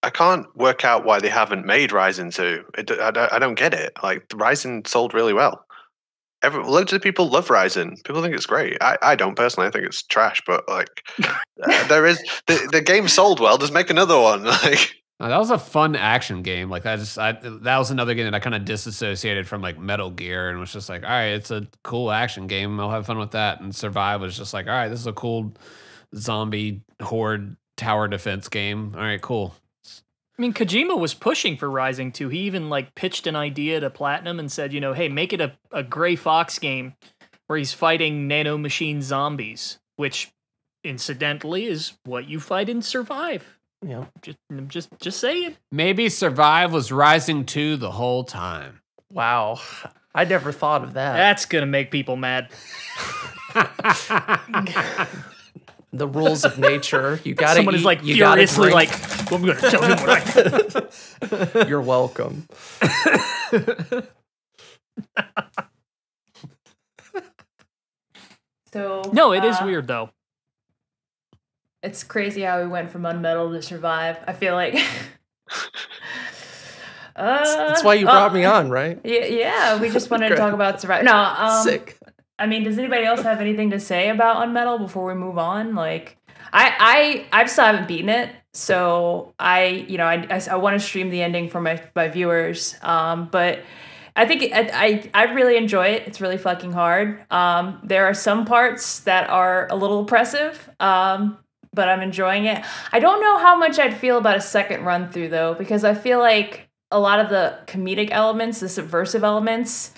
I can't work out why they haven't made Rising 2. I don't get it. Like, Rising sold really well. Loads of people love Rising. People think it's great. I don't personally. I think it's trash. But like, there is the game sold well. Just make another one. Like, that was a fun action game. Like that was another game that I kind of disassociated from like Metal Gear and was just like, all right, it's a cool action game. I'll have fun with that. And Survive was just like, all right, this is a cool zombie horde tower defense game. All right, cool. I mean, Kojima was pushing for Rising 2. He even like pitched an idea to Platinum and said, you know, hey, make it a Gray Fox game where he's fighting nanomachine zombies, which incidentally is what you fight in Survive. Yeah, just saying. Maybe Survive was Rising 2 the whole time. Wow, I never thought of that. That's gonna make people mad. The rules of nature. You gotta. Someone is like furiously like, well, I'm gonna tell him what I. You're welcome. So no, it is weird though. It's crazy how we went from UnMetal to Survive. I feel like. That's why you brought me on, right? Yeah, we just wanted to talk about Survive. No, sick. I mean, does anybody else have anything to say about UnMetal before we move on? Like, I still haven't beaten it, so I want to stream the ending for my viewers. But I think I really enjoy it. It's really fucking hard. There are some parts that are a little oppressive, but I'm enjoying it. I don't know how much I'd feel about a second run through though, because I feel like a lot of the comedic elements, the subversive elements,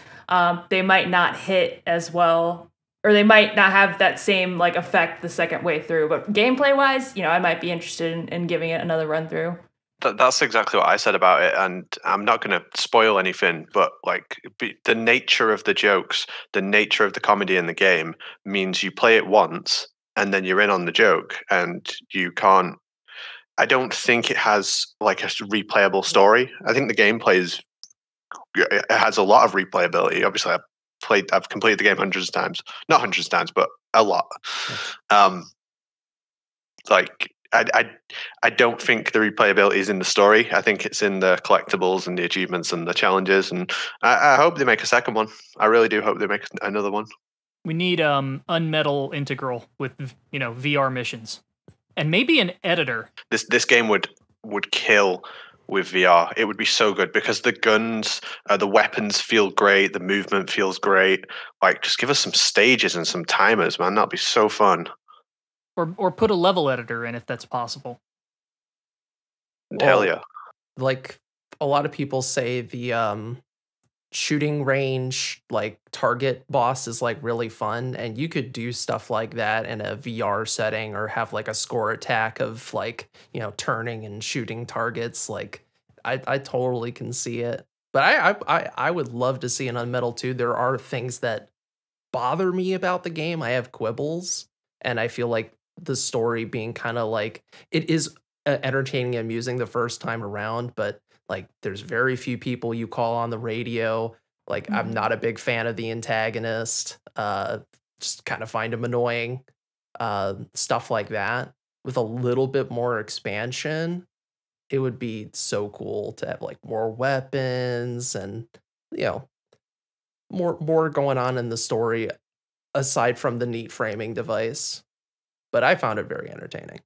they might not hit as well, or they might not have that same like effect the second way through. But gameplay wise, I might be interested in giving it another run through. That's exactly what I said about it, and I'm not going to spoil anything, but like the nature of the jokes, the nature of the comedy in the game means you play it once and then you're in on the joke, and you can't. I don't think it has like a replayable story. I think the gameplay it has a lot of replayability. Obviously, I've completed the game hundreds of times, not hundreds of times, but a lot. like I don't think the replayability is in the story. I think it's in the collectibles and the achievements and the challenges. And I hope they make a second one. I really do hope they make another one. We need UnMetal Integral with VR missions, and maybe an editor. This game would kill with VR. It would be so good because the guns, the weapons feel great. The movement feels great. Like, just give us some stages and some timers, man. That'd be so fun. Or put a level editor in if that's possible. Hell yeah. Like, a lot of people say the shooting range, like, target boss is, like, really fun, and you could do stuff like that in a VR setting or have, like, a score attack of, like, turning and shooting targets. Like, I totally can see it. But I would love to see an UnMetal 2. There are things that bother me about the game. I have quibbles, and I feel like the story being kind of like, it is entertaining and amusing the first time around, but like, there's very few people you call on the radio. Like, I'm not a big fan of the antagonist. Just kind of find him annoying. Stuff like that. With a little bit more expansion, it would be so cool to have like more weapons and more going on in the story aside from the neat framing device. But I found it very entertaining.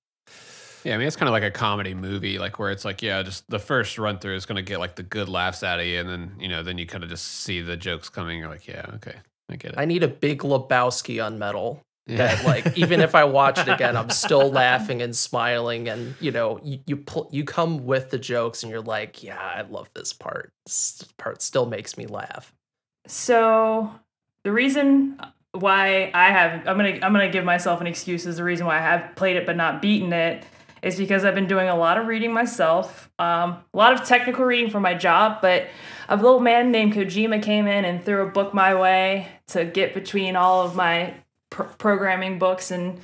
Yeah, I mean, it's kind of like a comedy movie, like where it's like, yeah, just the first run through is going to get like the good laughs out of you. And then, then you kind of just see the jokes coming. You're like, yeah, okay, I get it. I need a Big Lebowski UnMetal. Yeah. That like, even if I watch it again, I'm still laughing and smiling. And, you come with the jokes and you're like, yeah, I love this part. This part still makes me laugh. So the reason why I'm gonna give myself an excuse as the reason why I have played it but not beaten it is because I've been doing a lot of reading myself, a lot of technical reading for my job, but a little man named Kojima came in and threw a book my way to get between all of my programming books, and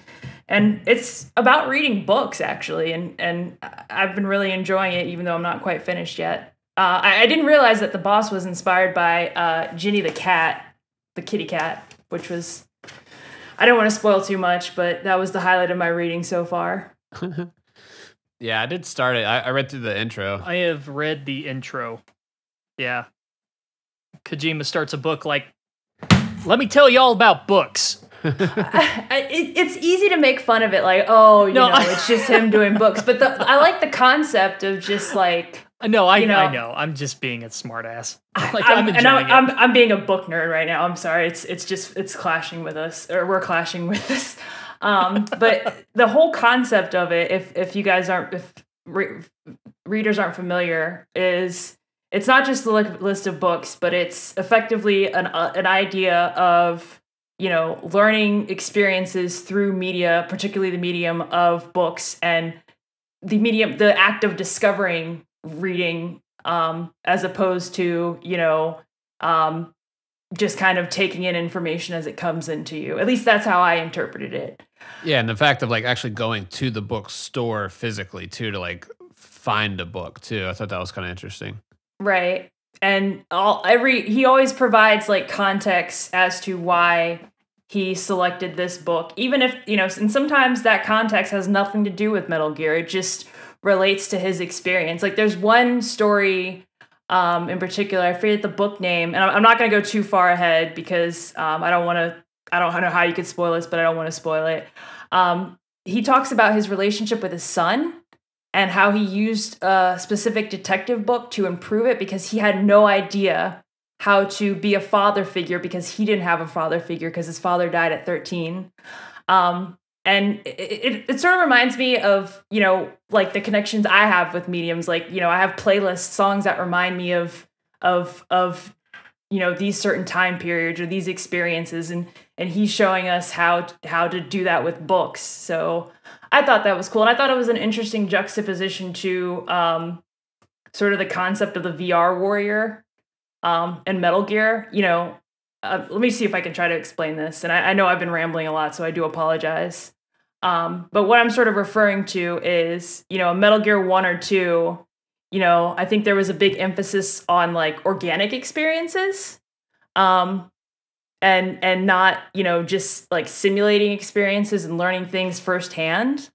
it's about reading books actually, and I've been really enjoying it even though I'm not quite finished yet. I didn't realize that the boss was inspired by Ginny the cat, the kitty cat, which was, I don't want to spoil too much, but that was the highlight of my reading so far. Yeah, I did start it. I read through the intro. I have read the intro. Yeah. Kojima starts a book like, let me tell you all about books. It's easy to make fun of it, like, it's just him doing books. But I like the concept of just like, No, I know. I'm just being a smartass. Like, I'm being a book nerd right now. I'm sorry. It's clashing with us, or we're clashing with this. But the whole concept of it, if you guys readers aren't familiar, is it's not just a list of books, but it's effectively an idea of learning experiences through media, particularly the medium of books, and the act of discovering reading, as opposed to just kind of taking in information as it comes into you. At least that's how I interpreted it. Yeah, and the fact of like actually going to the bookstore physically too to like find a book too. I thought that was kind of interesting. Right. And he always provides like context as to why he selected this book, even if, and sometimes that context has nothing to do with Metal Gear. It just relates to his experience. Like, there's one story in particular, I forget the book name, and I'm not going to go too far ahead because I don't know how you could spoil this, but I don't want to spoil it. He talks about his relationship with his son and how he used a specific detective book to improve it because he had no idea how to be a father figure because he didn't have a father figure because his father died at 13. And it sort of reminds me of, like the connections I have with mediums. Like, I have playlist songs that remind me of these certain time periods or these experiences. And he's showing us how to do that with books. So I thought that was cool. And I thought it was an interesting juxtaposition to sort of the concept of the VR warrior and Metal Gear. Let me see if I can try to explain this. And I know I've been rambling a lot, so I do apologize. But what I'm sort of referring to is, Metal Gear 1 or 2, I think there was a big emphasis on like organic experiences, and not, just like simulating experiences and learning things firsthand.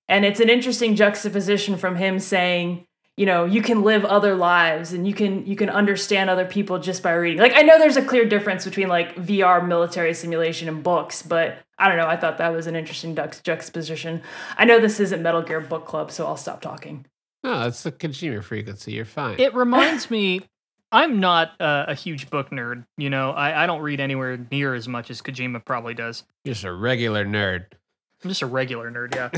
And it's an interesting juxtaposition from him saying, you know, you can live other lives and you can understand other people just by reading. Like, I know there's a clear difference between like VR military simulation and books, but I don't know. I thought that was an interesting juxtaposition. I know this isn't Metal Gear Book Club, so I'll stop talking. No, it's the Kojima Frequency. You're fine. It reminds me, I'm not a huge book nerd. You know, I don't read anywhere near as much as Kojima probably does. Just a regular nerd. I'm just a regular nerd, yeah.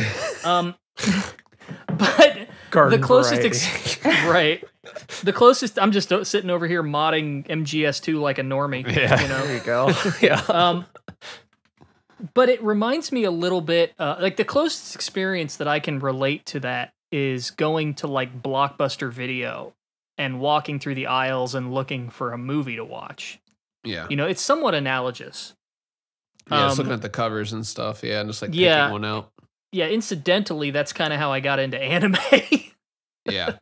But Garden the closest, right? The closest, I'm just sitting over here modding MGS2 like a normie. Yeah, you know? There you go. Yeah. But it reminds me a little bit, like the closest experience that I can relate to that is going to like Blockbuster Video and walking through the aisles and looking for a movie to watch. Yeah. You know, it's somewhat analogous. Yeah, just looking at the covers and stuff. Yeah, and just like picking one out. Yeah, incidentally, that's kind of how I got into anime. Yeah.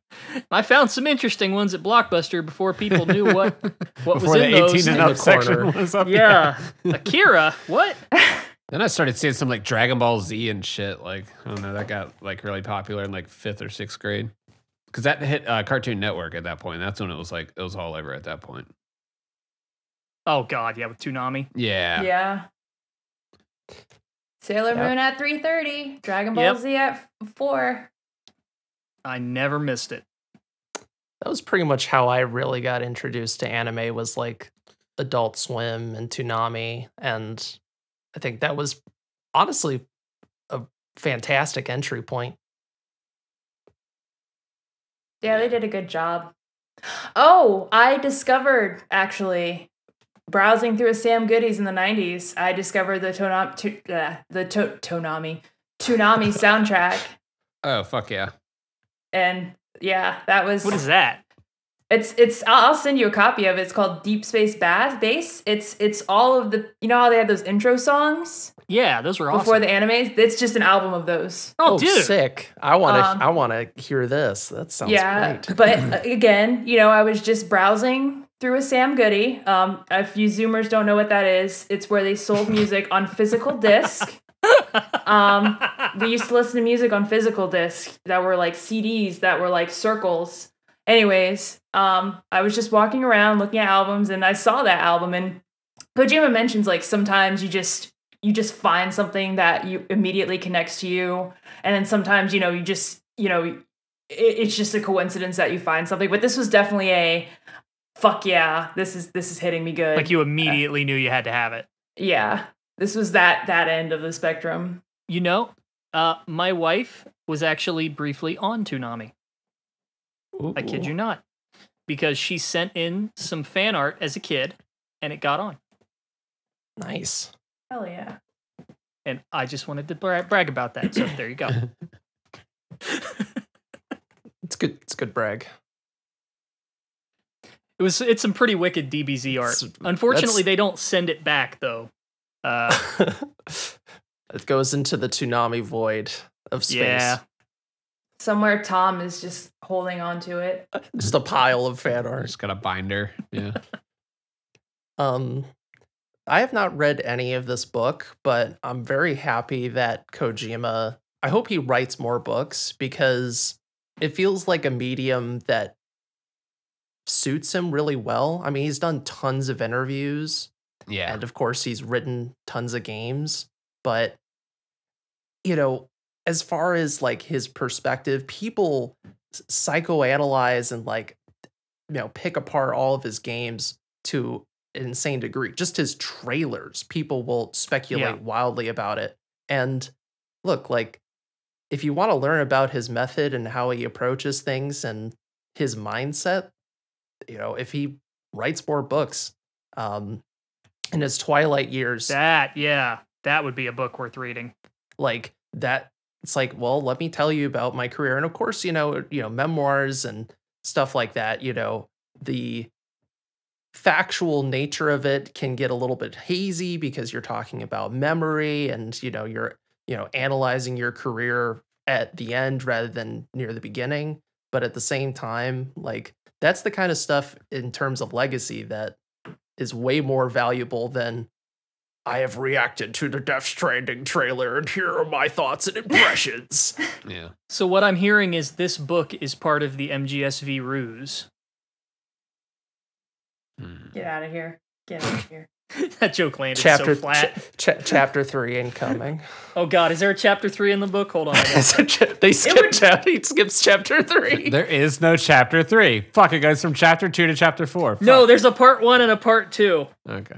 I found some interesting ones at Blockbuster before people knew what Before was the in those. 18 and up section was up. Yeah. Akira, what? Then I started seeing some like Dragon Ball Z and shit. Like, I don't know, that got like really popular in like 5th or 6th grade. Because that hit Cartoon Network at that point. That's when it was like, it was all over at that point. Oh, God, yeah, with Toonami. Yeah. Yeah. Sailor Moon at 3:30. Dragon Ball Z at 4. I never missed it. That was pretty much how I really got introduced to anime, was like Adult Swim and Toonami. And I think that was honestly a fantastic entry point. Yeah, they did a good job. Oh, I discovered, actually, browsing through Sam Goodies in the 90s, I discovered the Toonami soundtrack. Oh, fuck yeah. And yeah, that was... What is that? It's I'll send you a copy of it. It's called Deep Space Bass. It's all of the, you know how they had those intro songs? Yeah, those were awesome. Before the animes? It's just an album of those. Oh, dude. Sick. I want to hear this. That sounds great. But again, you know, I was just browsing through a Sam Goody. If you Zoomers don't know what that is, it's where they sold music on physical disc. We used to listen to music on physical disc that were like CDs that were like circles. Anyways, I was just walking around looking at albums, and I saw that album, and Kojima mentions like sometimes you just find something that you immediately connects to you, and then sometimes it's just a coincidence that you find something. But this was definitely a fuck yeah, this is hitting me good. Like you immediately knew you had to have it. Yeah, this was that end of the spectrum. You know, my wife was actually briefly on Toonami. Ooh. I kid you not. Because she sent in some fan art as a kid, and it got on. Nice. Hell yeah. And I just wanted to brag about that, so there you go. It's good. It's good brag. It's some pretty wicked DBZ art. Unfortunately, they don't send it back, though. It goes into the Toonami void of space. Yeah. Somewhere Tom is just holding on to it. Just a pile of fan art. Just got a binder. Yeah. I have not read any of this book, but I'm very happy that Kojima, I hope he writes more books, because it feels like a medium that suits him really well. I mean, he's done tons of interviews. Yeah. And of course, he's written tons of games. But, you know, as far as like his perspective, people psychoanalyze and like, you know, pick apart all of his games to an insane degree. Just his trailers, people will speculate wildly about it. And look, like, if you want to learn about his method and how he approaches things and his mindset, you know, if he writes more books, in his twilight years, that would be a book worth reading. Like that, it's like, well, let me tell you about my career. And of course, you know, memoirs and stuff like that, you know, the factual nature of it can get a little bit hazy because you're talking about memory and, you know, you're, you know, analyzing your career at the end rather than near the beginning. But at the same time, like, that's the kind of stuff in terms of legacy that is way more valuable than I have reacted to the Death Stranding trailer, and here are my thoughts and impressions. Yeah. So what I'm hearing is this book is part of the MGSV ruse. Get out of here. Get out of here. That joke landed Chapter so flat. chapter 3 incoming. Oh God, is there a chapter 3 in the book? Hold on. They skipped he skips chapter 3. There is no chapter 3. Fuck, it goes from chapter 2 to chapter 4. Fuck. No, there's a part 1 and a part 2. Okay.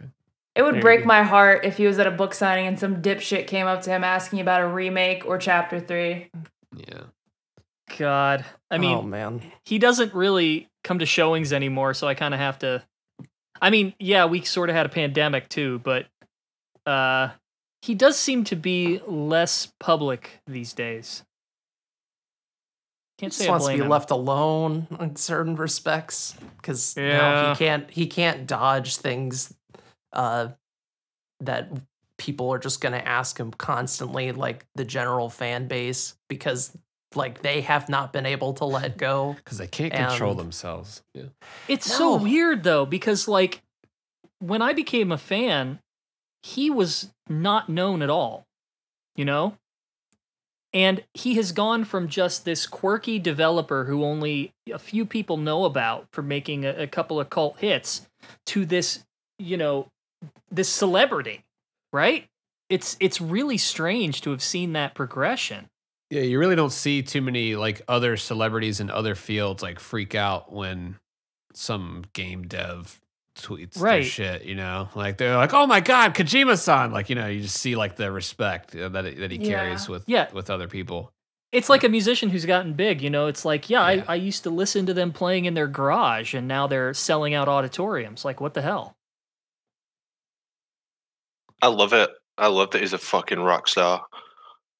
It would There break you go. my heart if he was at a book signing and some dipshit came up to him asking about a remake or chapter 3. Yeah. God. I mean, oh man. he doesn't really come to showings anymore, so I kind of have to. I mean, yeah, we sort of had a pandemic too, but he does seem to be less public these days. Can't Just say I wants to blame be him. left alone in certain respects because Yeah. he can't dodge things that people are just going to ask him constantly, like the general fan base, because like they have not been able to let go. Because they can't control And- themselves. Yeah. It's so No. weird though, because like when I became a fan, he was not known at all, you know? And he has gone from just this quirky developer who only a few people know about for making a couple of cult hits to this, you know, this celebrity, right? It's really strange to have seen that progression. Yeah, you really don't see too many like other celebrities in other fields like freak out when some game dev tweets their Right. shit, you know? Like they're like, "Oh my god, Kojima-san." Like, you know, you just see like the respect that he carries with other people. It's like a musician who's gotten big, you know? It's like, yeah, Yeah. I used to listen to them playing in their garage and now they're selling out auditoriums. Like, what the hell? I love it. I love that he's a fucking rock star.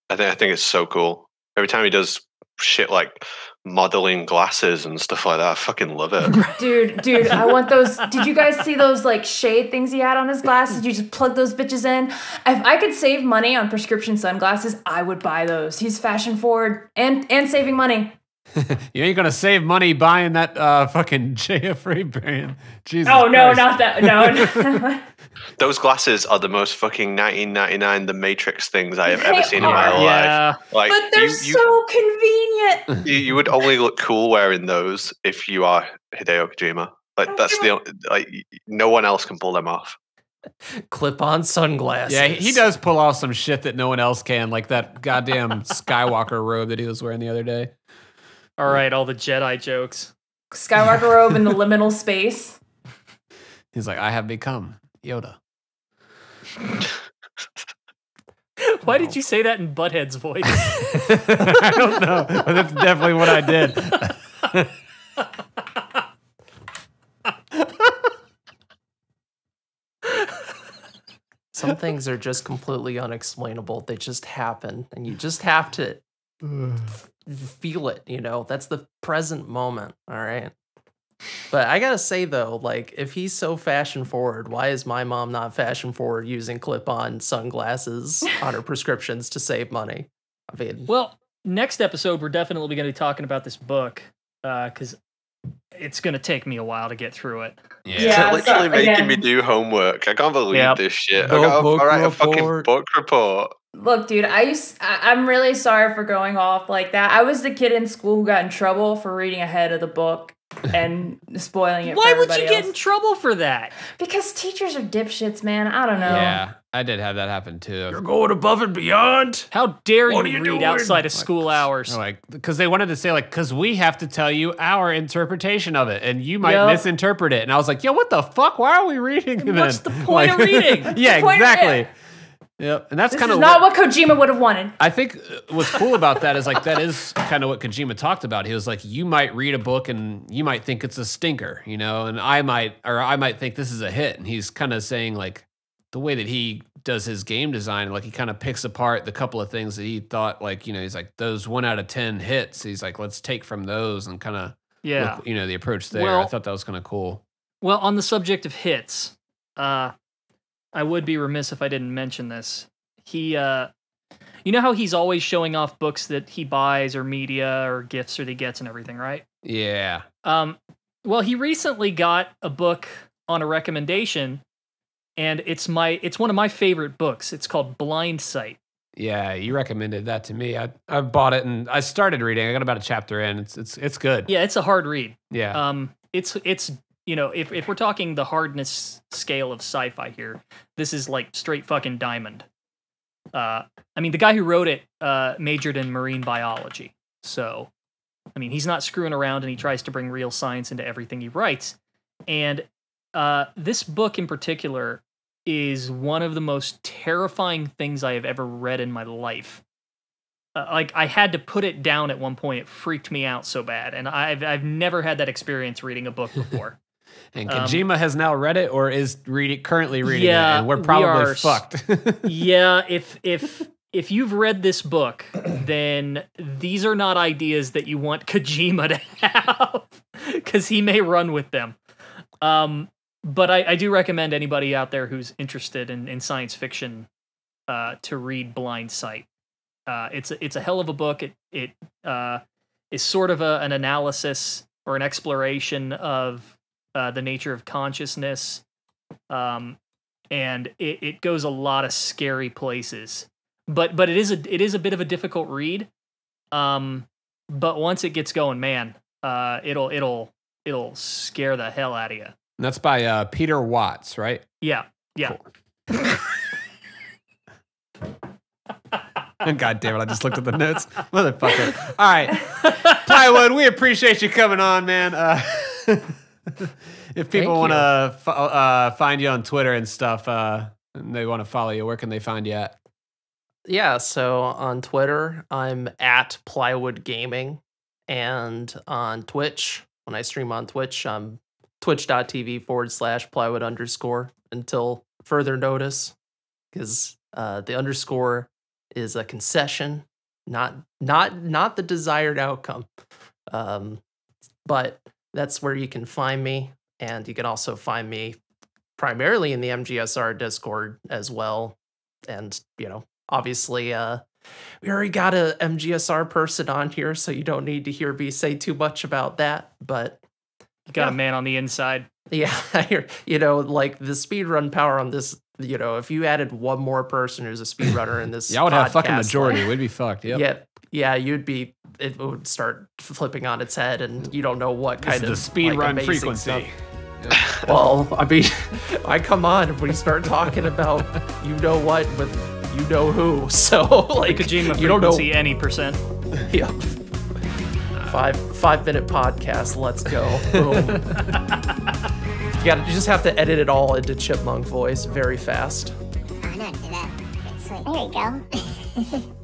I think it's so cool. Every time he does shit like modeling glasses and stuff like that, I fucking love it. Dude, I want those. Did you guys see those like shade things he had on his glasses? You just plug those bitches in. If I could save money on prescription sunglasses, I would buy those. He's fashion forward and saving money. You ain't gonna save money buying that fucking JFR brand. Jesus. Oh no, Christ. not that. No. Those glasses are the most fucking 1999 The Matrix things I have ever seen in my life. Yeah. Like, But they're so convenient. you would only look cool wearing those if you are Hideo Kojima. Like that's no one else can pull them off. Clip-on sunglasses. Yeah, he does pull off some shit that no one else can, like that goddamn Skywalker robe that he was wearing the other day. All right, all the Jedi jokes. Skywalker robe in the liminal space. He's like, "I have become Yoda." Why did you say that in Butthead's voice? I don't know, but that's definitely what I did. Some things are just completely unexplainable. They just happen, and you just have to feel it, you know? That's the present moment, all right? But I gotta say, though, like, if he's so fashion forward, why is my mom not fashion forward using clip-on sunglasses on her prescriptions to save money? I mean, Well, next episode, we're definitely going to be talking about this book because it's going to take me a while to get through it. Yeah. It's literally so, making again- me do homework. I can't believe Yep. this shit. I Book gotta write a fucking report. book report. Look, dude, I'm really sorry for going off like that. I was the kid in school who got in trouble for reading ahead of the book and spoiling it. Why for would you everybody get in else. trouble for that? Because teachers are dipshits, man. I don't know. Yeah, I did have that happen too. you're going above and beyond. How dare What you are you read doing? outside of school hours? Like, because they wanted to say, like, because we have to tell you our interpretation of it, and you might Yep. misinterpret it. And I was like, yo, what the fuck? Why are we reading it? What's then? the point of reading? Yeah, the point of exactly. it? Yep, and that's This kind is of not what Kojima would have wanted. I think what's cool about that is like that is kind of what Kojima talked about. He was like, you might read a book and you might think it's a stinker, you know, and I might think this is a hit. And he's kind of saying like the way that he does his game design, like he kind of picks apart the couple of things that he thought like, you know, he's like those 1 out of 10 hits. He's like, let's take from those and kind of Yeah. look, you know, the approach there. Well- I thought that was kind of cool. Well, on the subject of hits, I would be remiss if I didn't mention this. He, you know how he's always showing off books that he buys or media or gifts that he gets and everything, right? Yeah. Well, he recently got a book on a recommendation, and it's one of my favorite books. It's called Blind Sight. Yeah, you recommended that to me. I bought it and I started reading. I got about a chapter in. It's good. Yeah, it's a hard read. Yeah. It's if we're talking the hardness scale of sci-fi here, this is like straight fucking diamond. I mean, the guy who wrote it majored in marine biology, so I mean, he's not screwing around, and he tries to bring real science into everything he writes. And this book in particular is one of the most terrifying things I have ever read in my life. Like, I had to put it down at one point. It freaked me out so bad, and I've never had that experience reading a book before. And Kojima has now read it, or is currently reading it, and we're probably fucked. Yeah, if you've read this book, then these are not ideas that you want Kojima to have, because he may run with them. But I do recommend anybody out there who's interested in science fiction to read Blind Sight. It's a hell of a book. It is sort of an analysis or an exploration of the nature of consciousness, and it goes a lot of scary places. But it is a bit of a difficult read. But once it gets going, man, it'll scare the hell out of you. And that's by Peter Watts, right? Yeah. Cool. God damn it, I just looked at the notes. Motherfucker. All right. Plywood, we appreciate you coming on, man. If people want to find you on Twitter and stuff, and they want to follow you, where can they find you at? Yeah, so on Twitter, I'm at Plywood Gaming. And on Twitch, when I stream on Twitch, I'm twitch.tv/Plywood_ until further notice, because the underscore is a concession, not the desired outcome. But that's where you can find me, and you can also find me primarily in the MGSR Discord as well. And obviously, we already got a MGSR person on here, so you don't need to hear me say too much about that. But you got a man on the inside. Yeah, like the speedrun power on this. If you added one more person who's a speedrunner in this, y'all would have fucking majority. We'd be fucked. Yep. Yeah, it would start flipping on its head, and you don't know what kind of the speedrun frequency. Yep. Well, I mean, I come on when you start talking about what with who. So like Kojima you don't know frequency any percent. Yep. 5-minute podcast. Let's go. Boom. You just have to edit it all into chipmunk voice very fast. I know, do that. There you go.